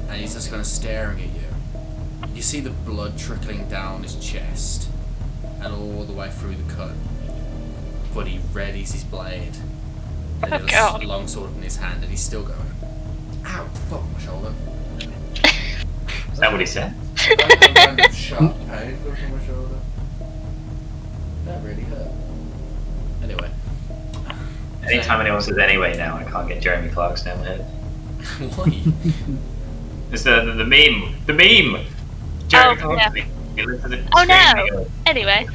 and he's just kind of staring at you. You see the blood trickling down his chest, and all the way through the cut. But he readies his blade. And Oh, he has God. a long sword in his hand, and he's still going. Ow! Fuck my shoulder. Is that what he said? Random sharp pain from my shoulder. That really hurt. Anyway. Anytime anyone says anyway now, I can't get Jeremy Clarkson out of my head. Why? It's the meme. The meme! Jeremy Oh, yeah. Clarkson. He looks at it Oh, no. screaming. Anyway.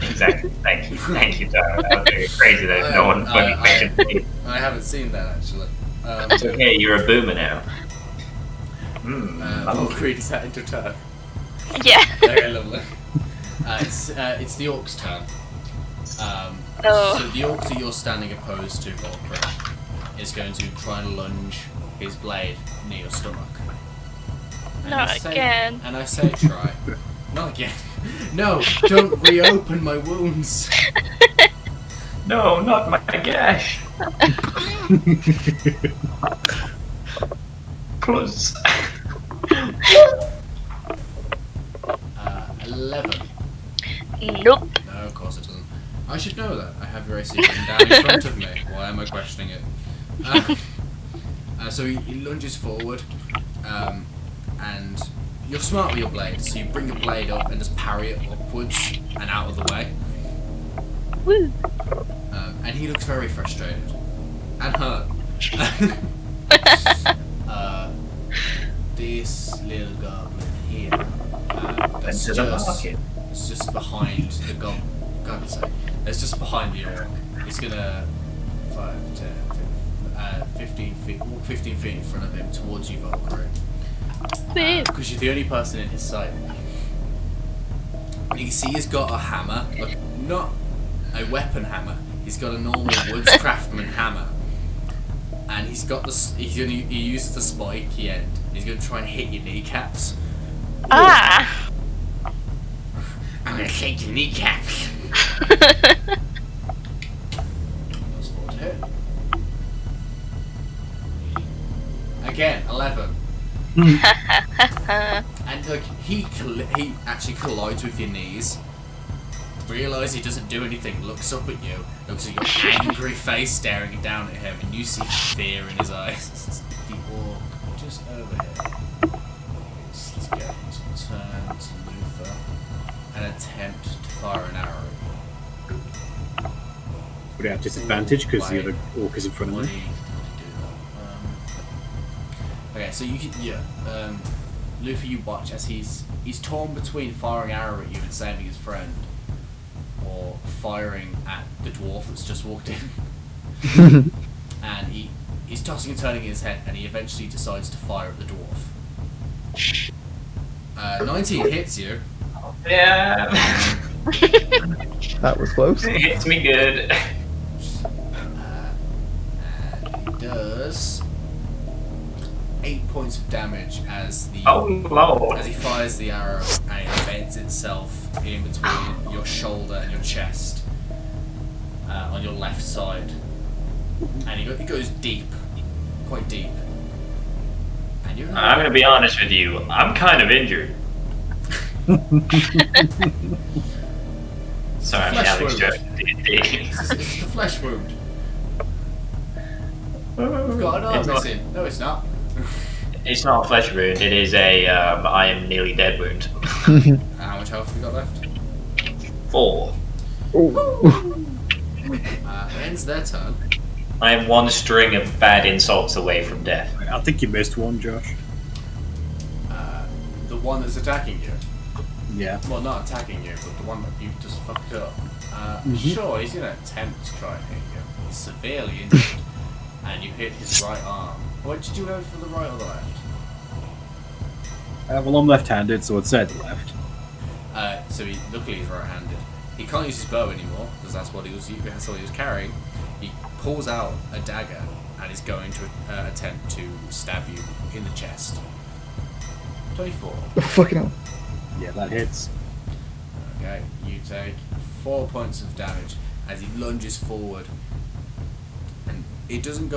Exactly. Thank you, Darren. That was very crazy that no one fucking mentioned me. I haven't seen that actually. It's okay, you're a boomer now. Valkyrie decided to turn. Yeah. Very lovely. It's the orc's turn. Oh. So the orc that you're standing opposed to, Valkyrie, is going to try and lunge his blade near your stomach. And Not I say- again. And I say try. Not again. No, don't reopen my wounds. No, not my gash. Close. 11. Nope. No, of course it doesn't. I should know that. I have your AC written down in front of me. Why am I questioning it? So he lunges forward, and you're smart with your blade, so you bring your blade up and just parry it upwards and out of the way. Woo. And he looks very frustrated and hurt. This little goblin here, that's Into the market. it's just behind the goblin. God's sake. It's just behind the orc. It's gonna 5, 10, 15 feet, walk 15 feet in front of him towards you, Valkyrie. Woo. Because you're the only person in his sight. You can see he's got a hammer, like not a weapon hammer. He's got a normal woods craftsman hammer, and he's got the he uses the spiky end. He's gonna try and hit your kneecaps. Ah. I'm gonna take your kneecaps. Again, 11. And like he actually collides with your knees. Realize he doesn't do anything. Looks up at you. Looks at your angry face staring down at him, and you see fear in his eyes. The orc just over here is going to turn to Luthor and attempt to fire an arrow. Would he have disadvantage because the other orc is in front of What me? do you do? Okay, so you can, Luthor, you watch as he's torn between firing an arrow at you and saving his friend, or firing at the dwarf that's just walked in. And he's tossing and turning in his head, and he eventually decides to fire at the dwarf. 19 hits you. Yeah. That was close. It hits me good. And he does 8 points of damage as the Oh lord. as he fires the arrow, and it embeds itself in between your shoulder and your chest, on your left side, and it goes deep, quite deep. And you're I'm gonna be honest with you. I'm kind of injured. Sorry, I'm Flesh yelling wound. straight at D&D. It's the flesh wound. We've got an arm It's not- missing. No, it's not. It's not a flesh wound. It is a I am nearly dead wound. How much health have we got left? 4. It ends their turn. I am one string of bad insults away from death. I think you missed one, Josh. The one that's attacking you. Yeah. Well, not attacking you, but the one that you've just fucked up. Sure, he's going to attempt to try and hit you. He's severely injured, and you hit his right arm. What did you have for the right or the left? Well, I'm left-handed, so I'd say the left. Luckily he's right-handed. He can't use his bow anymore because that's what he was carrying. He pulls out a dagger and is going to attempt to stab you in the chest. 24. Fucking hell. Yeah, that hits. Okay, you take 4 points of damage as he lunges forward, and it doesn't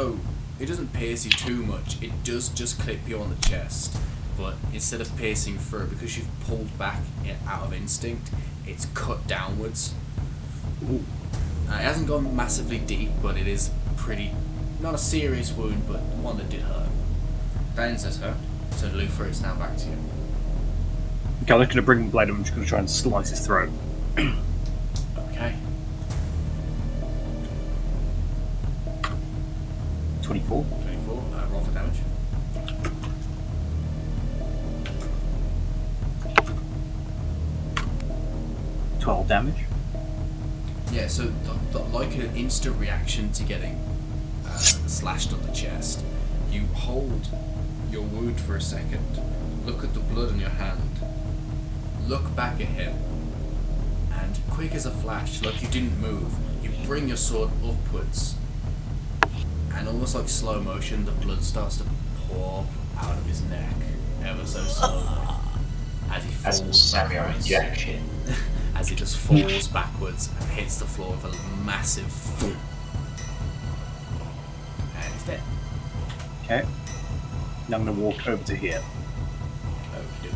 pierce you too much. It does just clip you on the chest, but instead of piercing through, because you've pulled back out of instinct, it's cut downwards. Ooh. It hasn't gone massively deep, but it is pretty, not a serious wound, but one that did hurt. That ends his hurt. So Luthor, it's now back to you. Okay, I'm not going to bring my blade up, I'm just going to try and slice his throat. Okay. 24. 24. Roll for damage. Damage. Yeah, so like an instant reaction to getting slashed on the chest, you hold your wound for a second, look at the blood on your hand, look back at him, and quick as a flash, like you didn't move, you bring your sword upwards, and almost like slow motion, the blood starts to pour out of his neck ever so slowly as he That's falls Samurai backwards. Jack shit. As he just falls backwards and hits the floor with a massive thump. And he's dead. Okay. Now I'm going to walk over to here. Okey-doke.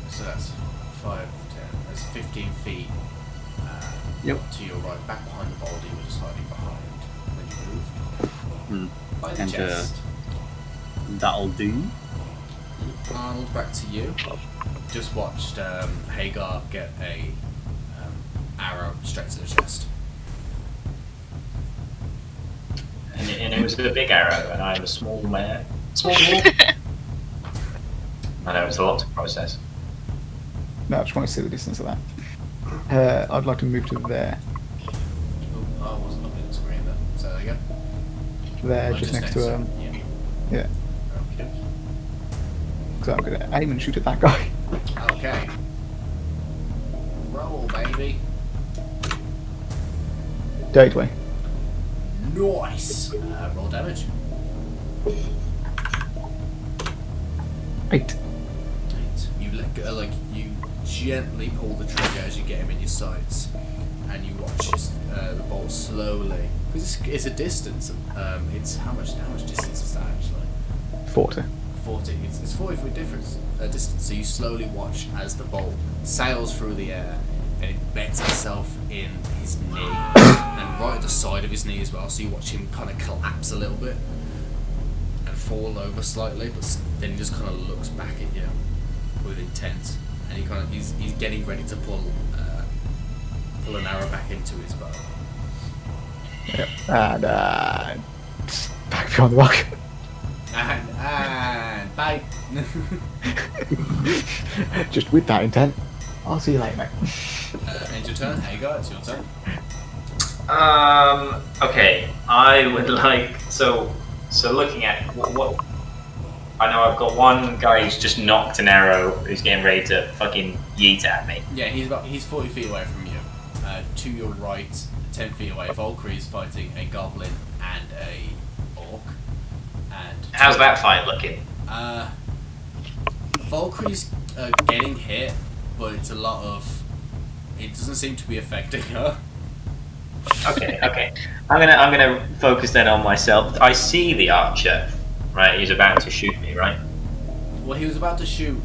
So that's 5, 10, that's 15 feet Yep. to your right, back behind the boulder you were just hiding behind when you moved. By the And, chest. That'll do. Arnold, back to you. Just watched Hagar get a arrow straight to the chest. And it was a big arrow, and I'm a small man. Small dwarf. I know it's a lot to process. No, I just want to see the distance of that. I'd like to move to there. Oh, I wasn't looking at the screen then. So there you go. There, Oh, just next to Yeah. yeah. Okay. So I'm gonna aim and shoot at that guy. Okay. Roll, baby. Gateway. Nice. Roll damage. 8. 8. You let go, you gently pull the trigger as you get him in your sights, and you watch the bolt slowly It's a distance. It's how much distance is that actually? 40. 40. It's 40 foot distance. So you slowly watch as the bolt sails through the air and it bets itself in his knee and right at the side of his knee as well. So you watch him kind of collapse a little bit and fall over slightly, but then he just kind of looks back at you with intent, and he's getting ready to pull an arrow back into his bow. Yep. And back behind the rock. And bye. Just with that intent. I'll see you later, mate. End your turn. Hagar, it's your turn. Okay. I would like so looking at what I know, I've got one guy who's just knocked an arrow who's getting ready to fucking yeet at me. Yeah, he's 40 feet away from you. To your right, 10 feet away, Valkyrie is fighting a goblin and a orc. And how's that fight looking? Valkyrie's getting hit, but it's a lot of. It doesn't seem to be affecting her. Okay. I'm gonna focus then on myself. I see the archer, right? He's about to shoot me, right? Well, he was about to shoot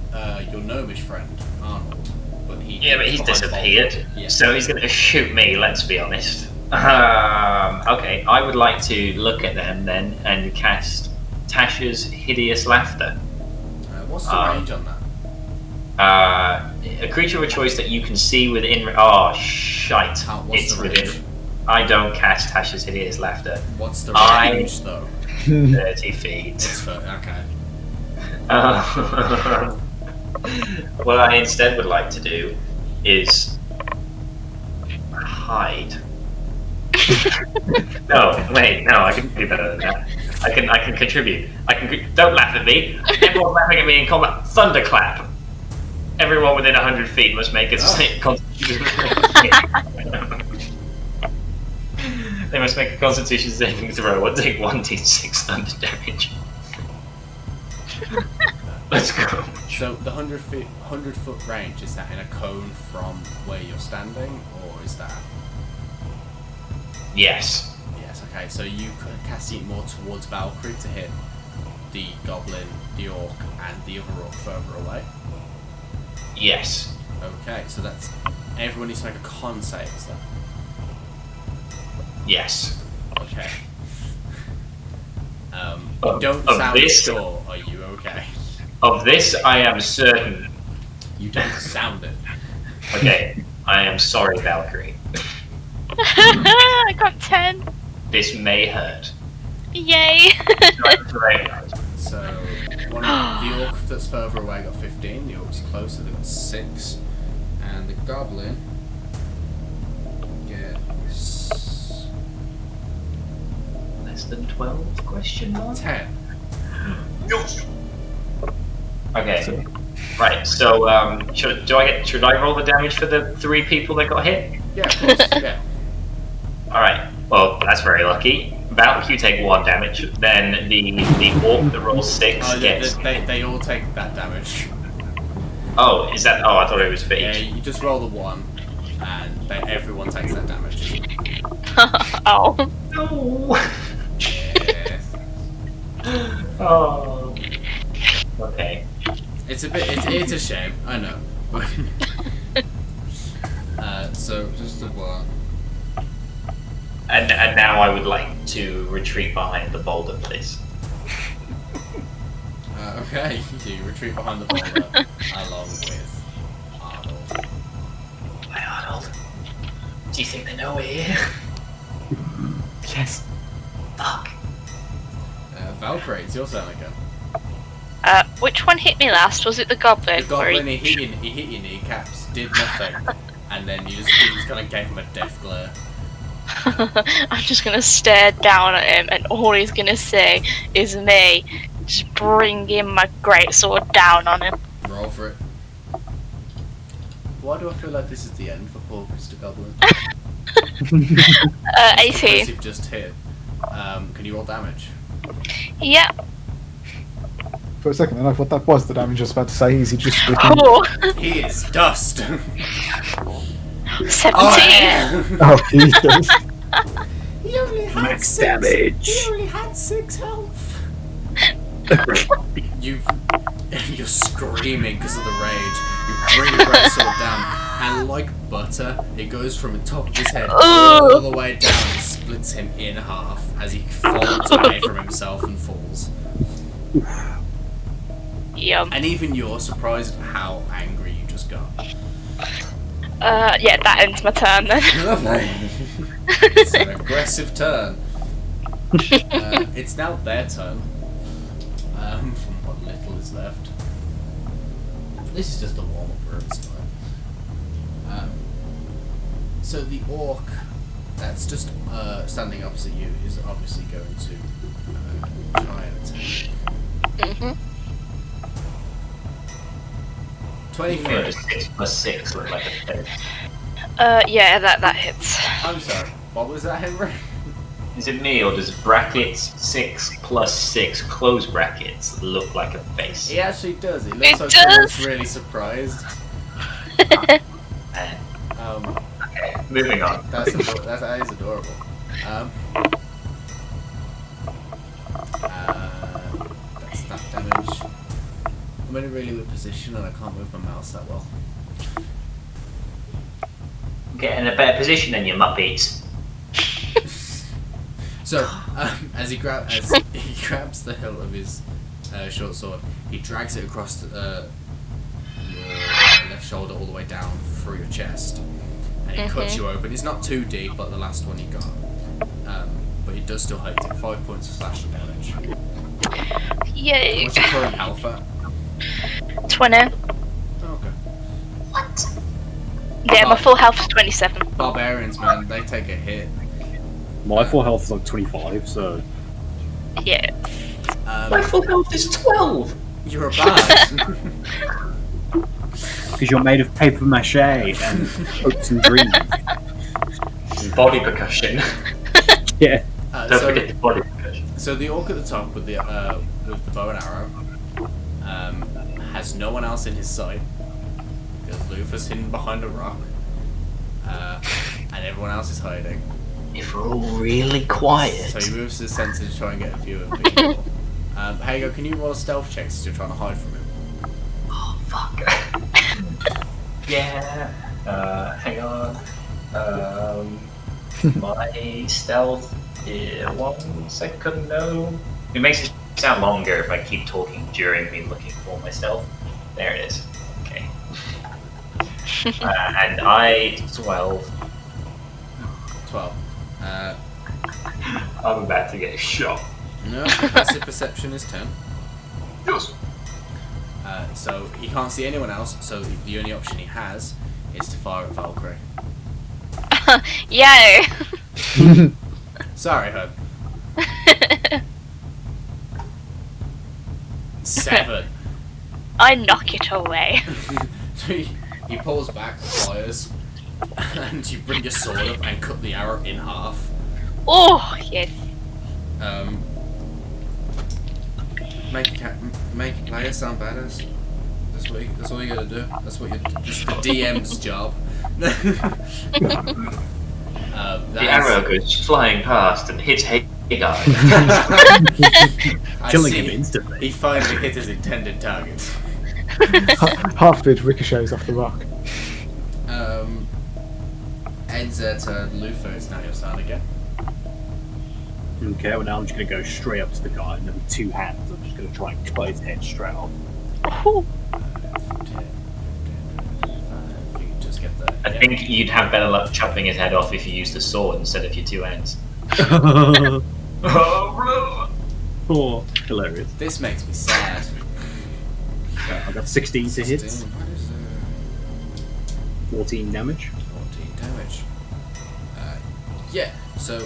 your gnomish friend, Arnold, but he's disappeared. Yeah. So he's gonna shoot me. Let's be honest. Okay, I would like to look at them then and cast Tasha's Hideous Laughter. What's the range on that? A creature of a choice that you can see within. Oh, shite! What's the range? Within. I don't cast Tasha's Hideous Laughter. What's the range though? 30 feet. It's okay. What I instead would like to do is hide. No, I can do better than that. I can contribute. Don't laugh at me. Everyone's laughing at me in combat. Thunderclap. Everyone within 100 feet must make a constitution. They must make a constitution saving throw or take 1d6 thunder damage. Let's go. So the 100 foot range, is that in a cone from where you're standing, or is that? Yes. Yes. Okay. So you cast it more towards Valkyrie to hit the goblin, the orc, and the other orc further away. Yes. Okay. So that's everyone needs to make a con save. Is that? Yes. Okay. You don't sound sure. Are you okay? Of this, I am certain. You don't sound it. Okay, I am sorry, Valkyrie. I got 10. This may hurt. Yay! So, the orc that's further away got 15, the orc's closer, they got 6, and the goblin gets Less than 12? Question mark? 10. Okay. Right. So, should I roll the damage for the 3 people that got hit? Yeah, of course. Yeah. All right. Well, that's very lucky. Valk, you take 1 damage. Then the orc that rolls 6 gets. They all take that damage. Oh, is that? Oh, I thought it was for Yeah, each. you just roll the 1, and everyone takes that damage. Oh. No. Yes. Oh. Okay. It's a shame. I know. So just the 1. And now I would like to retreat behind the boulder, please. Okay, you retreat behind the boulder along with Arnold. Hi, Arnold. Do you think they know we're here? Yes. Fuck. Valkyrie, it's your turn again. Which one hit me last? Was it the goblin? The goblin, he hit your kneecaps, did nothing, and then you just kind of gave him a death glare. I'm just gonna stare down at him, and all he's gonna say is me just bringing my greatsword down on him. Roll for it. Why do I feel like this is the end for poor Mr. Goblin? 18. You've just hit. Can you roll damage? Yep. For a second, then I thought that was the damage I was about to say. Is he just Oh, He is dust. 17. Oh, yeah. Oh, Jesus. Yo, Max damage. He only had 6 health. You're screaming because of the rage. You bring the greatsword down, and like butter, it goes from the top of his head all the way down and splits him in half as he falls away from himself and falls. Yum. And even you're surprised at how angry you just got. Yeah, that ends my turn then. Lovely. It's an aggressive turn. It's now their turn. From what little is left. This is just a warm-up room, it's fine. So the orc that's just standing opposite you is obviously going to try and attack. Mm-hmm. 23. 6 plus 6 look like a face. Yeah, that hits. I'm sorry. What was that, Henry? Is it me, or does brackets 6 plus 6 close brackets look like a face? He actually does. It looks It like does. someone's really surprised. Okay, moving on. That is adorable. That's that damage. I'm in a really weird position and I can't move my mouse that well. Get in a better position than your Muppets. So, as he grabs the hilt of his short sword, he drags it across your left shoulder all the way down through your chest, and he cuts you open. It's not too deep, like the last one he got, but he does still hurt you. 5 points of slashing damage. Yay. What's your current health at? 20. Oh, okay. Yeah, my full health is 27. Barbarians, man, they take a hit. My full health is like 25, so... Yeah. My full health is 12! You're a bad. Because you're made of paper mache and hopes and dreams. Body percussion. Yeah. Don't forget the body percussion. So the orc at the top with the bow and arrow has no one else in his sight because Luthor's hidden behind a rock, and everyone else is hiding. If we're all really quiet. So he moves to the centre to try and get a view of people. Hagar, can you roll stealth checks as you're trying to hide from him? Oh, fuck. Yeah. Hang on. My stealth is 1 second. No. It makes it sound longer if I keep talking during me looking for my stealth. There it is. Okay. And I 12. 12. I'm about to get shot. No, passive perception is 10. Yes. So he can't see anyone else, so the only option he has is to fire at Valkyrie. Yay! Sorry, Hub. 7. I knock it away. So he pulls back, fires, and you bring your sword up and cut the arrow in half. Oh, yes. Make a player sound badass. That's all you gotta do. That's what it's the DM's job. The arrow goes flying past and hits Hagar. Killing him instantly. He finally hit his intended target. Half of it ricochets off the rock. Ends their turn. Luthor, it's now your turn again. Okay, well now I'm just going to go straight up to the guy and then with 2 hands I'm just going to try and cut his head straight off. Oh. I think you'd have better luck chopping his head off if you used the sword instead of your 2 hands. Oh, hilarious. This makes me sad. I got 16 to hit, 16. 14 damage. 14 damage. Yeah, so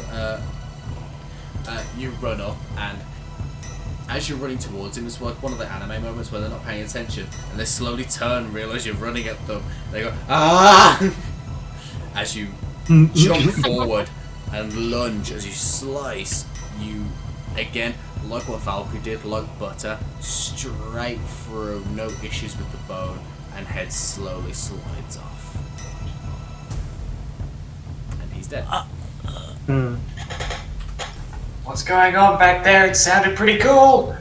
you run up, and as you're running towards him, it's like one of the anime moments where they're not paying attention, and they slowly turn and realise you're running at them. They go, ah! As you jump forward and lunge, as you slice, you, again, like what Valkyrie did, like butter, straight through, no issues with the bone, and head slowly slides off. And he's dead. What's going on back there? It sounded pretty cool.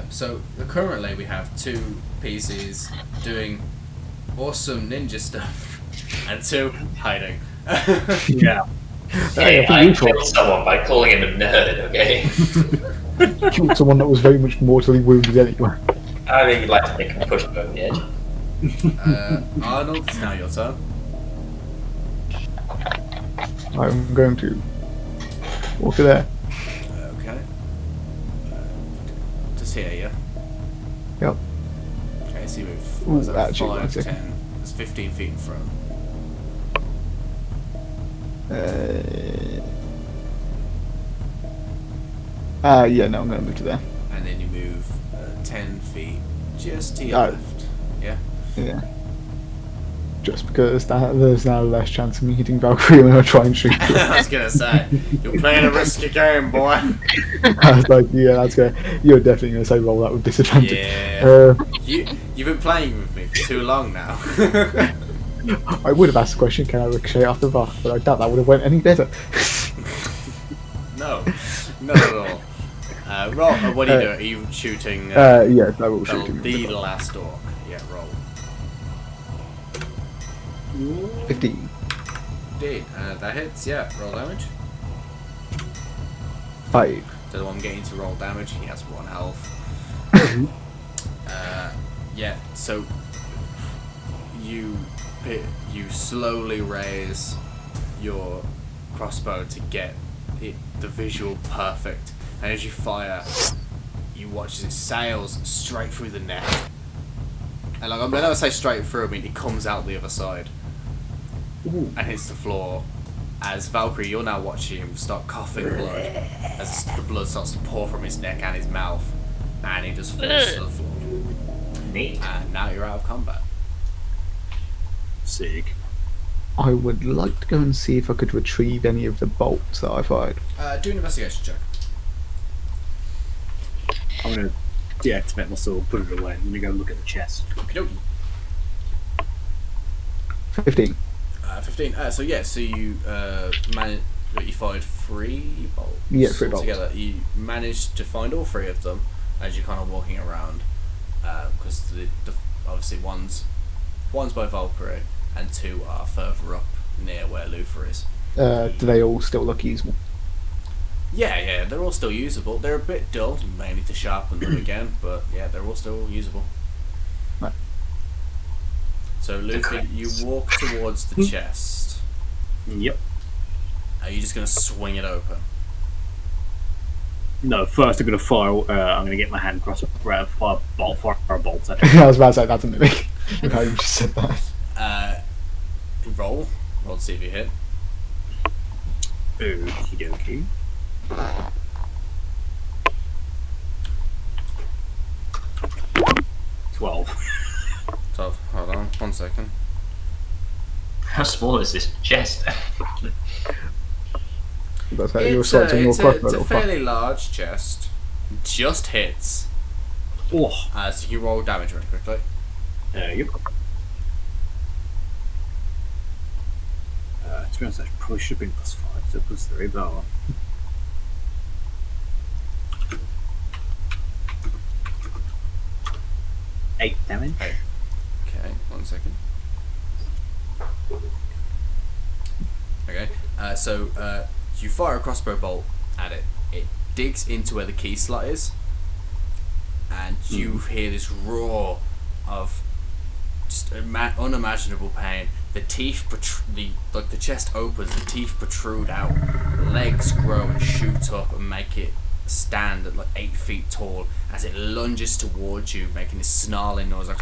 So currently we have 2 PCs doing awesome ninja stuff and 2 hiding. Yeah. Hey, I killed someone by calling him a nerd, okay? Killed someone that was very much mortally wounded anyway. I think you'd like to make him push him over the edge. Arnold, it's now your turn. I'm going to walk there. Okay. Just here, yeah? Yep. Okay, so you move Ooh, what is that, actually, 5, one second. 10. It's 15 feet in front. Yeah, no, I'm going to move to there. And then you move 10 feet just to your Oh. left. Yeah? Yeah. Just because there's now less chance of me hitting Valkyrie when I try and shoot her. I was gonna say, you're playing a risky game, boy. I was like, yeah, that's gonna. You're definitely gonna say roll that with disadvantage. Yeah. You've been playing with me for too long now. I would have asked the question, can I ricochet off the rock? But I doubt that would have went any better. No, not at all. Roll. What are you doing? Are you shooting? Yeah, I will shoot him. The last orc. Yeah, roll. 15. Indeed. That hits. Yeah. Roll damage. 5. So the one getting to roll damage, he has 1 health. Yeah. So you slowly raise your crossbow to get the visual perfect, and as you fire, you watch as it sails straight through the neck. And like, when I say straight through, I mean it comes out the other side. Ooh. And hits the floor. As Valkyrie, you're now watching him start coughing blood as the blood starts to pour from his neck and his mouth, and he just falls to the floor. Neat. And now you're out of combat. Sick. I would like to go and see if I could retrieve any of the bolts that I fired. Do an investigation check. I'm gonna deactivate my sword, put it away. Let me go look at the chest. Okey-dokey. 15. 15. So yeah, so you you fired 3 bolts. Yeah, 3 bolts. Together. You managed to find all 3 of them as you're kind of walking around, because the obviously one's by Valkyrie and 2 are further up near where Luthor is. Do they all still look usable? Yeah, they're all still usable. They're a bit dull, you may need to sharpen them again, but yeah, they're all still usable. Right. So Luthor, you walk towards the chest. Yep. Are you just going to swing it open? No, first I'm gonna fire. I'm gonna get my hand across a fire a bolt at it. I was about to say that's a mimic. No, you just said that. Roll to see if you hit. Okie dokie. 12. 12. Hold on, 1 second. How small is this chest? That's how you're sighting your crossbow. It's a fairly large chest. Just hits. Oh. So you roll damage really quickly. Yep. To be honest, that probably should have been +5, so +3, but oh well. Eight damage. Okay, 1 second. Okay, so you fire a crossbow bolt at it. It digs into where the key slot is, and you hear this roar of just unimaginable pain. The teeth the chest opens, the teeth protrude out, legs grow and shoot up and make it stand at like 8 feet tall as it lunges towards you, making this snarling noise like.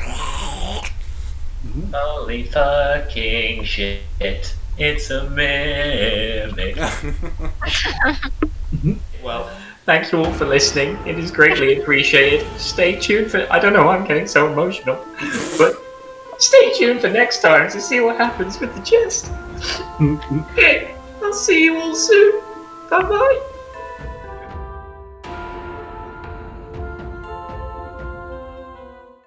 Holy fucking shit! It's a mimic. Well, thank you all for listening. It is greatly appreciated. Stay tuned for. I don't know why I'm getting so emotional, but stay tuned for next time to see what happens with the chest. Okay, I'll see you all soon. Bye bye.